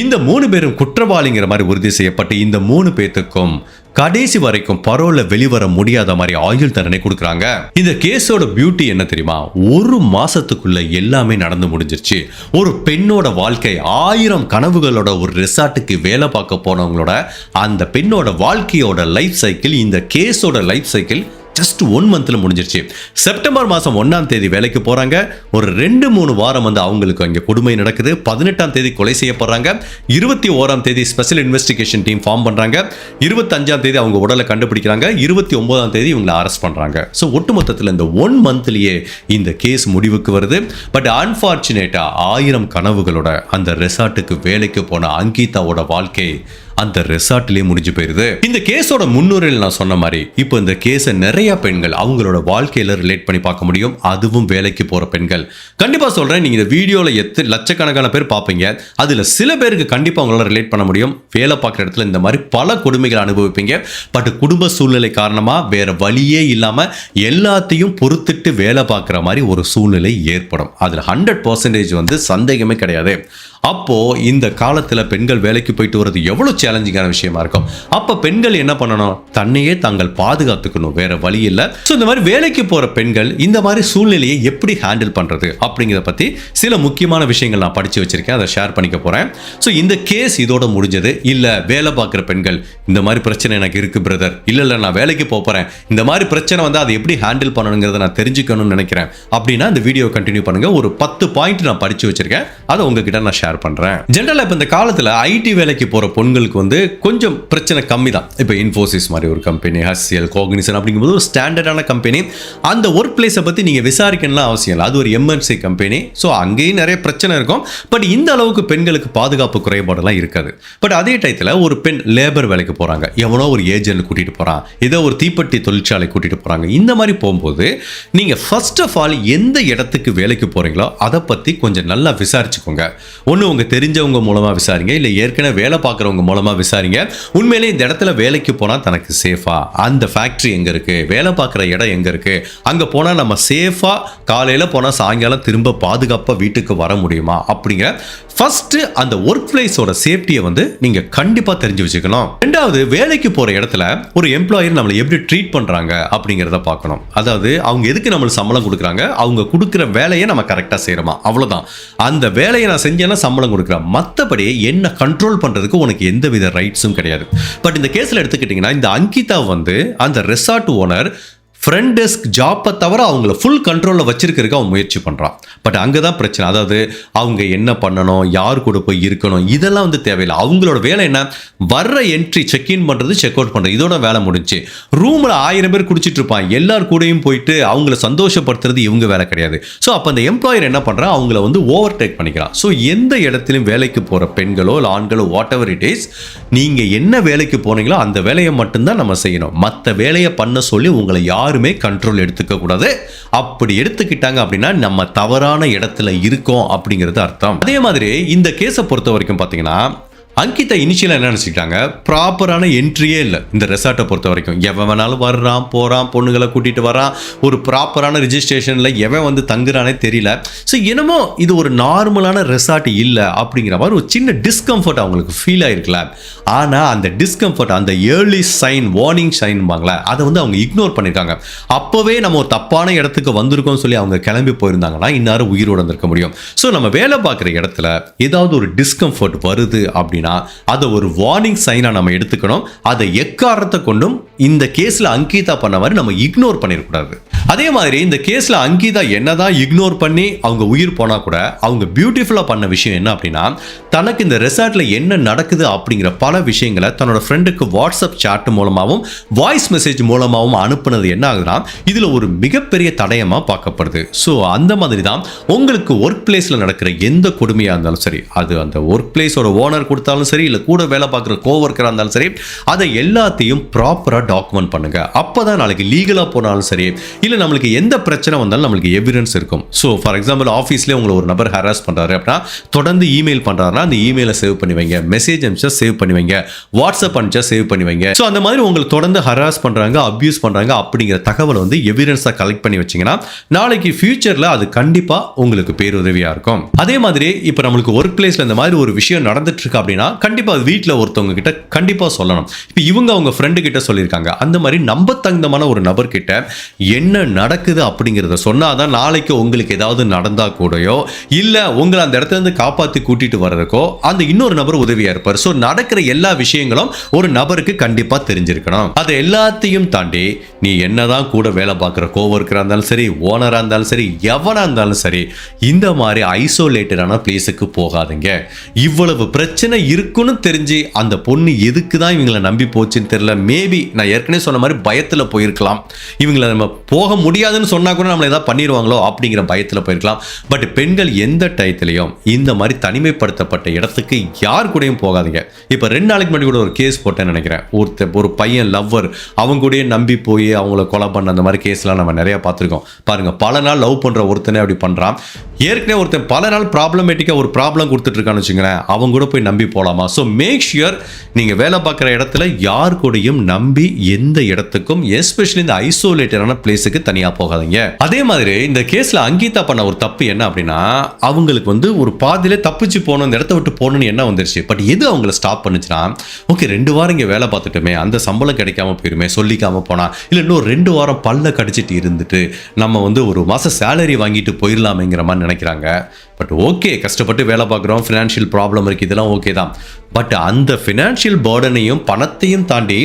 இந்த 3 பேரும் குற்றவாளிங்கிற மாதிரி உறுதி செய்யப்பட்டு இந்த 3 பேத்துக்கும் கடைசி வரைக்கும் பரோல்ல வெளிவர முடியாத மாதிரி ஆயுள் தண்டனை கொடுக்குறாங்க. இந்த கேஸோட பியூட்டி என்ன தெரியுமா? 1 மாசத்துக்குள்ள எல்லாமே நடந்து முடிஞ்சிருச்சு. ஒரு பெண்ணோட வாழ்க்கை 1000 கனவுகளோட ஒரு ரெசார்ட்டுக்கு வேலை பார்க்க போனவங்களோட அந்த பெண்ணோட வாழ்க்கையோட லைஃப் சைக்கிள், இந்த கேஸோட லைஃப் சைக்கிள் ஜஸ்ட் 1 மந்த்ல முடிஞ்சிருச்சு. செப்டம்பர் மாதம் 1ஆம் தேதி வேலைக்கு போறாங்க. ஒரு 2-3 வாரம் வந்து அவங்களுக்கு அங்கே கொடுமை நடக்குது. 18ஆம் தேதி கொலை செய்யப்படுறாங்க. 21ஆம் தேதி ஸ்பெஷல் இன்வெஸ்டிகேஷன் டீம் ஃபார்ம் பண்றாங்க. 25ஆம் தேதி அவங்க உடலை கண்டுபிடிக்கிறாங்க. 29ஆம் தேதி இவங்களை அரெஸ்ட் பண்றாங்க. ஸோ ஒட்டுமொத்தத்தில் இந்த 1 மந்த்லயே இந்த கேஸ் முடிவுக்கு வருது. பட் அன்பார்ச்சுனேட்டா 1000 கனவுகளோட அந்த ரெசார்ட்டுக்கு வேலைக்கு போன அங்கிதாவோட வாழ்க்கை அந்த ரெசார்ட்லயே முடிஞ்சு போயிருது. இந்த கேஸோட முன்னுரையில் நான் சொன்ன மாதிரி இப்போ இந்த கேஸை நிறைய பெண்கள் அவங்களோட வாழ்க்கையில ரிலேட் பண்ணி பார்க்க முடியும். அதுவும் வேலைக்கு போற பெண்கள். கண்டிப்பா சொல்றேன், நீங்க இந்த வீடியோல லட்சக்கணக்கான பேர் பார்ப்பீங்க. அதுல சில பேருக்கு கண்டிப்பா உங்களால ரிலேட் பண்ண முடியும். வேலை பார்க்குற இடத்துல இந்த மாதிரி பல கொடுமைகளை அனுபவிப்பீங்க. பட் குடும்ப சூழ்நிலை காரணமா வேற வழியே இல்லாம எல்லாத்தையும் பொறுத்துட்டு வேலை பார்க்குற மாதிரி ஒரு சூழ்நிலை ஏற்படும். அதுல 100% வந்து சந்தேகமே கிடையாது. அப்போ இந்த காலத்துல பெண்கள் வேலைக்கு போயிட்டு வர்றது எவ்வளவு சேலஞ்சிங்கான விஷயமா இருக்கும். அப்ப பெண்கள் என்ன பண்ணணும்? தன்னையே தாங்கள் பாதுகாத்துக்கணும், வேற வழி இல்லை. ஸோ இந்த மாதிரி வேலைக்கு போற பெண்கள் இந்த மாதிரி சூழ்நிலையை எப்படி ஹேண்டில் பண்றது அப்படிங்கிறத பத்தி சில முக்கியமான விஷயங்கள் நான் படிச்சு வச்சிருக்கேன், அதை ஷேர் பண்ணிக்க போறேன். ஸோ இந்த கேஸ் இதோட முடிஞ்சது. இல்ல வேலை பார்க்குற பெண்கள் இந்த மாதிரி பிரச்சனை எனக்கு இருக்கு பிரதர், இல்ல நான் வேலைக்கு போறேன், இந்த மாதிரி பிரச்சனை வந்து அதை எப்படி ஹேண்டில் பண்ணணுங்கிறத நான் தெரிஞ்சுக்கணும்னு நினைக்கிறேன் அப்படின்னா இந்த வீடியோ கண்டினியூ பண்ணுங்க. ஒரு 10 பாயிண்ட் நான் படிச்சு வச்சிருக்கேன், அதை உங்ககிட்ட நான் ஷேர் ஷேர் பண்றேன். ஜெனரலா இப்ப இந்த காலத்துல ஐடி வேலைக்கு போற பொண்களுக்கு வந்து கொஞ்சம் பிரச்சனை கம்மி தான். இப்ப இன்ஃபோசிஸ் மாதிரி ஒரு கம்பெனி, ஹச்சிஎல், காக்னிசன் அப்படிங்கும்போது ஒரு ஸ்டாண்டர்டான கம்பெனி. அந்த ஒர்க் பிளேஸை பத்தி நீங்க விசாரிக்கணும்லாம் அவசியம் இல்லை. அது ஒரு எம்என்சி கம்பெனி. ஸோ அங்கேயும் நிறைய பிரச்சனை இருக்கும். பட் இந்த அளவுக்கு பெண்களுக்கு பாதுகாப்பு குறைபாடெல்லாம் இருக்காது. பட் அதே டயத்தில் ஒரு பெண் லேபர் வேலைக்கு போறாங்க, எவனோ ஒரு ஏஜென்ட் கூட்டிட்டு போறான், ஏதோ ஒரு தீப்பெட்டி தொழிற்சாலை கூட்டிட்டு போறாங்க. இந்த மாதிரி போகும்போது நீங்க ஃபர்ஸ்ட் ஆஃப் ஆல் எந்த இடத்துக்கு வேலைக்கு போறீங்களோ அதை பத்தி கொஞ்சம் நல்லா விசாரிச்சுக்கோங்க. ஒன்று உங்க தெரிஞ்சவங்க மூலமா விசாரிங்க, இல்லை ஏற்கனவே வேலை பார்க்குறவங்க மூலமா விசாரிங்க. உண்மையிலே இந்த இடத்துல வேலைக்கு போனால் தனக்கு சேஃபா, அந்த ஃபேக்ட்ரி எங்க இருக்கு, வேலை பார்க்குற இடம் எங்க இருக்கு, அங்க போனால் நம்ம சேஃபா காலையில் போனால் சாயங்காலம் திரும்ப பாதுகாப்பாக வீட்டுக்கு வர முடியுமா அப்படிங்கிற ஃபர்ஸ்ட் அந்த ஒர்க் பிளேஸோட சேஃப்டியை வந்து நீங்க கண்டிப்பா தெரிஞ்சு வச்சுக்கணும். ரெண்டாவது, வேலைக்கு போற இடத்துல ஒரு எம்ப்ளாயர் நம்மளை எப்படி ட்ரீட் பண்றாங்க அப்படிங்கிறத பார்க்கணும். அதாவது அவங்க எதுக்கு நம்மளுக்கு சம்பளம் கொடுக்குறாங்க, அவங்க கொடுக்குற வேலையை நம்ம கரெக்டாக செய்யறோமா, அவ்வளோதான். அந்த வேலையை நான் செஞ்சேன்னா சம்பளம் கொடுக்குறேன், மற்றபடி என்ன கண்ட்ரோல் பண்றதுக்கு உனக்கு எந்த வித ரைட்ஸும் கிடையாது. பட் இந்த கேஸில் எடுத்துக்கிட்டிங்கன்னா இந்த அங்கிதா வந்து அந்த ரெசார்ட் ஓனர் ஃப்ரண்ட் டெஸ்க் ஜாப்பை தவிர அவங்கள ஃபுல் கண்ட்ரோலில் வச்சிருக்கிறதுக்கு அவன் முயற்சி பண்ணுறான். பட் அங்கே தான் பிரச்சனை. அதாவது அவங்க என்ன பண்ணணும், யார் கூட போய் இருக்கணும், இதெல்லாம் வந்து தேவையில்லை. அவங்களோட வேலை என்ன, வர்ற என்ட்ரி செக்இன் பண்ணுறது, செக் அவுட் பண்ணுறது, இதோட வேலை முடிஞ்சு. ரூமில் 1000 பேர் குடிச்சிட்டு இருப்பான், எல்லார் கூடயும் போயிட்டு அவங்கள சந்தோஷப்படுத்துறது இவங்க வேலை கிடையாது. ஸோ அப்போ அந்த எம்ப்ளாயர் என்ன பண்ணுறான், அவங்கள வந்து ஓவர் டேக் பண்ணிக்கிறான். ஸோ எந்த இடத்துலையும் வேலைக்கு போகிற பெண்களோ இல்லை ஆண்களோ வாட் எவர் இட் இஸ், நீங்கள் என்ன வேலைக்கு போனீங்களோ அந்த வேலையை மட்டும்தான் நம்ம செய்யணும். மற்ற வேலையை பண்ண சொல்லி உங்களை யாருமே கண்ட்ரோல் எடுத்துக்க கூடாது. அப்படி எடுத்துக்கிட்டாங்க அப்படின்னா நம்ம தவறான இடத்துல இருக்கோம் அப்படிங்கிறது அர்த்தம். அதே மாதிரி இந்த கேஸை பொறுத்த வரைக்கும் பார்த்தீங்கன்னா அங்கிதா இனிஷியலாக என்ன நினச்சிக்கிட்டாங்க, ப்ராப்பரான என்ட்ரியே இல்லை இந்த ரெசார்ட்டை பொறுத்த வரைக்கும். எவன் வேணாலும் வர்றான் போகிறான், பொண்ணுங்களை கூட்டிகிட்டு வரான், ஒரு ப்ராப்பரான ரிஜிஸ்ட்ரேஷனில் எவன் வந்து தங்குறானே தெரியல. ஸோ என்னமோ இது ஒரு நார்மலான ரெசார்ட் இல்லை அப்படிங்கிற மாதிரி ஒரு சின்ன டிஸ்கம்ஃபர்ட் அவங்களுக்கு ஃபீல் ஆகிருக்கல. ஆனால் அந்த டிஸ்கம்ஃபர்ட், அந்த ஏர்லி சைன், வார்னிங் சைன்பாங்களே, அதை வந்து அவங்க இக்னோர் பண்ணியிருக்காங்க. அப்போவே நம்ம ஒரு தப்பான இடத்துக்கு வந்திருக்கோம்னு சொல்லி அவங்க கிளம்பி போயிருந்தாங்கன்னா இந்நேரம் உயிரோடு வந்திருக்க முடியும். ஸோ நம்ம வேலை பார்க்குற இடத்துல ஏதாவது ஒரு டிஸ்கம்ஃபர்ட் வருது அப்படின்னா அதை ஒரு வார்னிங் சைனா நம்ம எடுத்துக்கணும். அதை எக்காரணத்தை கொண்டும் இந்த கேஸ்ல அங்கிதா பண்ண மாதிரி நம்ம இக்னோர் பண்ணிடக்கூடாது. அதே மாதிரி இந்த கேஸ்ல அங்கிதா என்னதான் இக்னோர் பண்ணி அவங்க உயிர் போனா கூட அவங்க பியூட்டிஃபுல்லா பண்ண விஷயம் என்ன அப்படின்னா, தனக்கு இந்த ரெசார்ட்ல என்ன நடக்குது அப்படிங்கிற பல விஷயங்களை தன்னோட ஃப்ரெண்டுக்கு வாட்ஸ்அப் சாட் மூலமாகவும் வாய்ஸ் மெசேஜ் மூலமாகவும் அனுப்புனது என்ன ஆகுதுன்னா இதுல ஒரு மிகப்பெரிய தடயமா பார்க்கப்படுது. ஸோ அந்த மாதிரி தான் உங்களுக்கு ஒர்க் பிளேஸ்ல நடக்கிற எந்த கொடுமையா இருந்தாலும் சரி, அது அந்த ஒர்க் பிளேஸோட ஓனர் கொடுத்தாலும் சரி, இல்லை கூட வேலை பார்க்குற கோவர்க்கராக இருந்தாலும் சரி, அதை எல்லாத்தையும் ப்ராப்பராக டாக்குமெண்ட் பண்ணுங்க. அப்போதான் நாளைக்கு லீகலாக போனாலும் சரி, இல்லை நம்மளுக்கு எந்த பிரச்சனை வந்தாலும் நம்மளுக்கு எவிடன்ஸ் இருக்கும். ஸோ ஃபார் எக்ஸாம்பிள் ஆஃபீஸ்லேயே உங்களை ஒரு நபர் ஹராஸ் பண்ணுறாரு அப்படின்னா தொடர்ந்து இமெயில் பண்ணுறாருன்னா அந்த இமெயிலை சேவ் பண்ணி வைங்க, மெசேஜ் அனுப்பிச்சா சேவ் பண்ணி வைங்க, வாட்ஸ்அப் அனுப்பிச்சா சேவ் பண்ணி வைங்க. ஸோ அந்த மாதிரி உங்களை தொடர்ந்து ஹராஸ் பண்ணுறாங்க, அப்யூஸ் பண்ணுறாங்க அப்படிங்கிற தகவலை வந்து எவிடன்ஸாக கலெக்ட் பண்ணி வச்சிங்கன்னா நாளைக்கு ஃபியூச்சரில் அது கண்டிப்பாக உங்களுக்கு பேருதவியாக இருக்கும். அதே மாதிரி இப்போ நம்மளுக்கு ஒர்க் பிளேஸில் இந்த மாதிரி ஒரு விஷயம் நடந்துட்டு இருக்கு அப்படின்னா கண்டிப்பா வீட்டில் ஒருத்தவங்க கிட்ட கண்டிப்பா சொல்லணும். இப்போ இவங்க அவங்க ஃப்ரெண்டு கிட்ட சொல்லியிருக்காங்க, அந்த மாதிரி நம்பத்தகுந்தமான ஒரு நபர் கிட்ட என்ன நடக்குது அப்படிங்கிறத சொன்னாதான் நாளைக்கு உங்களுக்கு ஏதாவது நடந்தா கூடயோ இல்லை உங்களை அந்த இடத்துல இருந்து காப்பாற்றி கூட்டிட்டு வர்றதுக்கோ அந்த இன்னொரு நபர் உதவியா இருப்பார். ஸோ நடக்கிற எல்லா விஷயங்களும் ஒரு நபருக்கு கண்டிப்பா தெரிஞ்சிருக்கணும். அதை எல்லாத்தையும் தாண்டி நீ என்னதான் கூட வேலை பார்க்குற கோவர்க்கராக இருந்தாலும் சரி, ஓனராக இருந்தாலும் சரி, எவனா இருந்தாலும் சரி, இந்த மாதிரி ஐசோலேட்டடான பிளேஸுக்கு போகாதீங்க. இவ்வளவு பிரச்சனை இருக்குன்னு தெரிஞ்சு அந்த பொண்ணு எதுக்கு தான் இவங்களை நம்பி போச்சுன்னு தெரியல. மேபி நான் ஏற்கனவே சொன்ன மாதிரி பயத்தில் போயிருக்கலாம். இவங்களை நம்ம போக முடியாதுன்னு சொன்னா கூட நம்மளை ஏதாவது பண்ணிடுவாங்களோ அப்படிங்கிற பயத்தில் போயிருக்கலாம். பட் பெண்கள் எந்த டயத்துலையும் இந்த மாதிரி தனிமைப்படுத்தப்பட்ட இடத்துக்கு யார் கூடயும் போகாதீங்க. இப்போ 2 நாளைக்கு முன்னாடி கூட ஒரு கேஸ் போட்டேன்னு நினைக்கிறேன். ஒரு பையன் லவ்வர் அவங்க கூடயே நம்பி போய் அவங்கள கொலை பண்ண அந்த மாதிரி கேஸ்லாம் நம்ம நிறைய பார்த்துருக்கோம். பாருங்க, பல நாள் லவ் பண்ற ஒருத்தனே அப்படி பண்றான். ஏற்கனவே ஒருத்தன் பல நாள் ப்ராப்ளமேட்டிக்காக ஒரு ப்ராப்ளம் கொடுத்துட்டு இருக்கான்னு வச்சுங்களேன், அவங்க கூட போய் நம்பி போகலாமா? ஸோ மேக் ஷுர் நீங்கள் வேலை பார்க்குற இடத்துல யார் கூடயும் நம்பி எந்த இடத்துக்கும், எஸ்பெஷலி இந்த ஐசோலேட்டடான பிளேஸுக்கு தனியாக போகாதீங்க. அதே மாதிரி இந்த கேஸில் அங்கிதா பண்ண ஒரு தப்பு என்ன அப்படின்னா, அவங்களுக்கு வந்து ஒரு பாதியிலே தப்பிச்சு போகணும், இந்த இடத்த விட்டு போகணும்னு என்ன வந்துருச்சு. பட் எது அவங்கள ஸ்டாப் பண்ணுச்சுன்னா, ஓகே 2 வாரம் இங்கே வேலை பார்த்துட்டுமே, அந்த சம்பளம் கிடைக்காம போயிருமே, சொல்லிக்காம போனா, இல்லை இன்னும் 2 வாரம் பல்ல கடிச்சிட்டு இருந்துட்டு நம்ம வந்து ஒரு மாதம் சேலரி வாங்கிட்டு போயிடலாமேங்கிற மாதிரி நினைக்கிறாங்க. பட் ஓகே, கஷ்டப்பட்டு வேலை பார்க்குறோம், ஃபினான்ஷியல் ப்ராப்ளம் இருக்குது, இதெல்லாம் ஓகே தான். தான். பட் அந்த ஃபினான்ஷியல் பர்டனையும் பணத்தையும் தாண்டி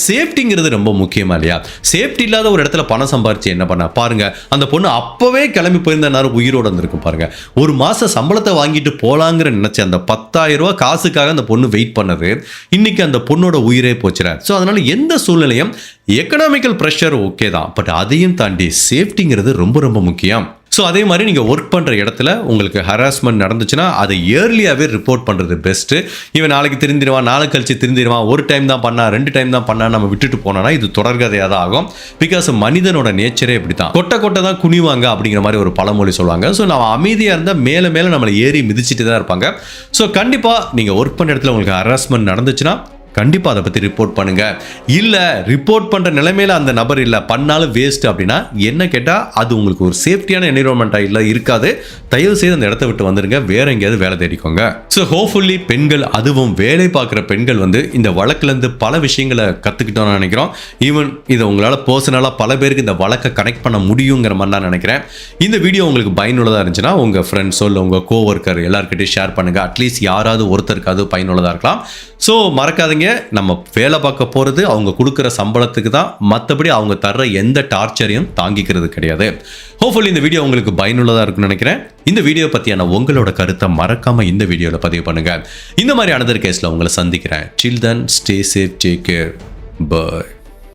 சேஃப்டிங்கிறது ரொம்ப முக்கியமா இல்லையா? சேஃப்டி இல்லாத ஒரு இடத்துல பணம் சம்பாரிச்சு என்ன பண்ண பாருங்க, அந்த பொண்ணு அப்பவே கிளம்பி போயிருந்த நேரம் உயிரோட இருந்திருக்கும் பாருங்க. ஒரு மாச சம்பளத்தை வாங்கிட்டு போலாங்கிற நினைச்ச அந்த 10,000 ரூபாய் காசுக்காக அந்த பொண்ணு வெயிட் பண்ணது இன்னைக்கு அந்த பொண்ணோட உயிரே போச்சுற. ஸோ அதனால எந்த சூழ்நிலையும் எக்கனாமிக்கல் ப்ரெஷர் ஓகே தான், பட் அதையும் தாண்டி சேஃப்டிங்கிறது ரொம்ப ரொம்ப முக்கியம். ஸோ அதே மாதிரி நீங்கள் ஒர்க் பண்ணுற இடத்துல உங்களுக்கு ஹராஸ்மெண்ட் நடந்துச்சுன்னா அதை இயர்லியாகவே ரிப்போர்ட் பண்ணுறது பெஸ்ட்டு. இவன் நாளைக்கு திருந்திடுவான், நாளை கழிச்சு திருந்திடுவான், ஒரு டைம் தான் பண்ணா 2 டைம் தான் பண்ணா நம்ம விட்டுட்டு போனோம்னா இது தொடர்கதையாக தான் ஆகும். பிகாஸ் மனிதனோட நேச்சரே இப்படி தான், கொட்டை கொட்டை தான் குனிவாங்க அப்படிங்கிற மாதிரி ஒரு பழமொழி சொல்லுவாங்க. ஸோ நம்ம அமைதியாக இருந்தால் மேலே மேலே நம்மளை ஏறி மிதிச்சுட்டு தான் இருப்பாங்க. ஸோ கண்டிப்பாக நீங்கள் ஒர்க் பண்ணுற இடத்துல உங்களுக்கு ஹராஸ்மெண்ட் நடந்துச்சுன்னா கண்டிப்பாக அதை பற்றி ரிப்போர்ட் பண்ணுங்க. இல்லை ரிப்போர்ட் பண்ணுற நிலைமையில அந்த நபர் இல்லை, பண்ணாலும் வேஸ்ட் அப்படின்னா என்ன கேட்டால் அது உங்களுக்கு ஒரு சேஃப்டியான என்விரான்மெண்ட்டாக இல்லை இருக்காது. தயவு செய்து அந்த இடத்த விட்டு வந்துருங்க, வேற எங்கேயாவது வேலை தேடிக்கோங்க. ஸோ ஹோப்ஃபுல்லி பெண்கள், அதுவும் வேலை பார்க்குற பெண்கள் இந்த வழக்குலேருந்து பல விஷயங்களை கற்றுக்கிட்டோம்னு நினைக்கிறோம். ஈவன் இதை உங்களால் பர்சனலாக பல பேருக்கு இந்த வழக்கை கனெக்ட் பண்ண முடியுங்கிற மாதிரி நான் நினைக்கிறேன். இந்த வீடியோ உங்களுக்கு பயனுள்ளதாக இருந்துச்சுன்னா உங்கள் ஃப்ரெண்ட்ஸோ இல்லை உங்கள் கோவொர்க்கர் எல்லாருக்கிட்டையும் ஷேர் பண்ணுங்கள். அட்லீஸ்ட் யாராவது ஒருத்தருக்கு அது பயனுள்ளதாக இருக்கலாம். ஸோ மறக்காதீங்க, நம்ம வேலை பார்க்க போகிறது அவங்க கொடுக்குற சம்பளத்துக்கு தான், மற்றபடி அவங்க தர்ற எந்த டார்ச்சரையும் தாங்கிக்கிறது கிடையாது. ஹோப்ஃபுல்லி இந்த வீடியோ உங்களுக்கு பயனுள்ளதாக இருக்குன்னு நினைக்கிறேன். இந்த வீடியோ பற்றியான உங்களோட கருத்தை மறக்காம இந்த வீடியோவில் பதிவு பண்ணுங்க. இந்த மாதிரி அனதர் கேஸில் உங்களை சந்திக்கிறேன். Till then stay safe, take care, by.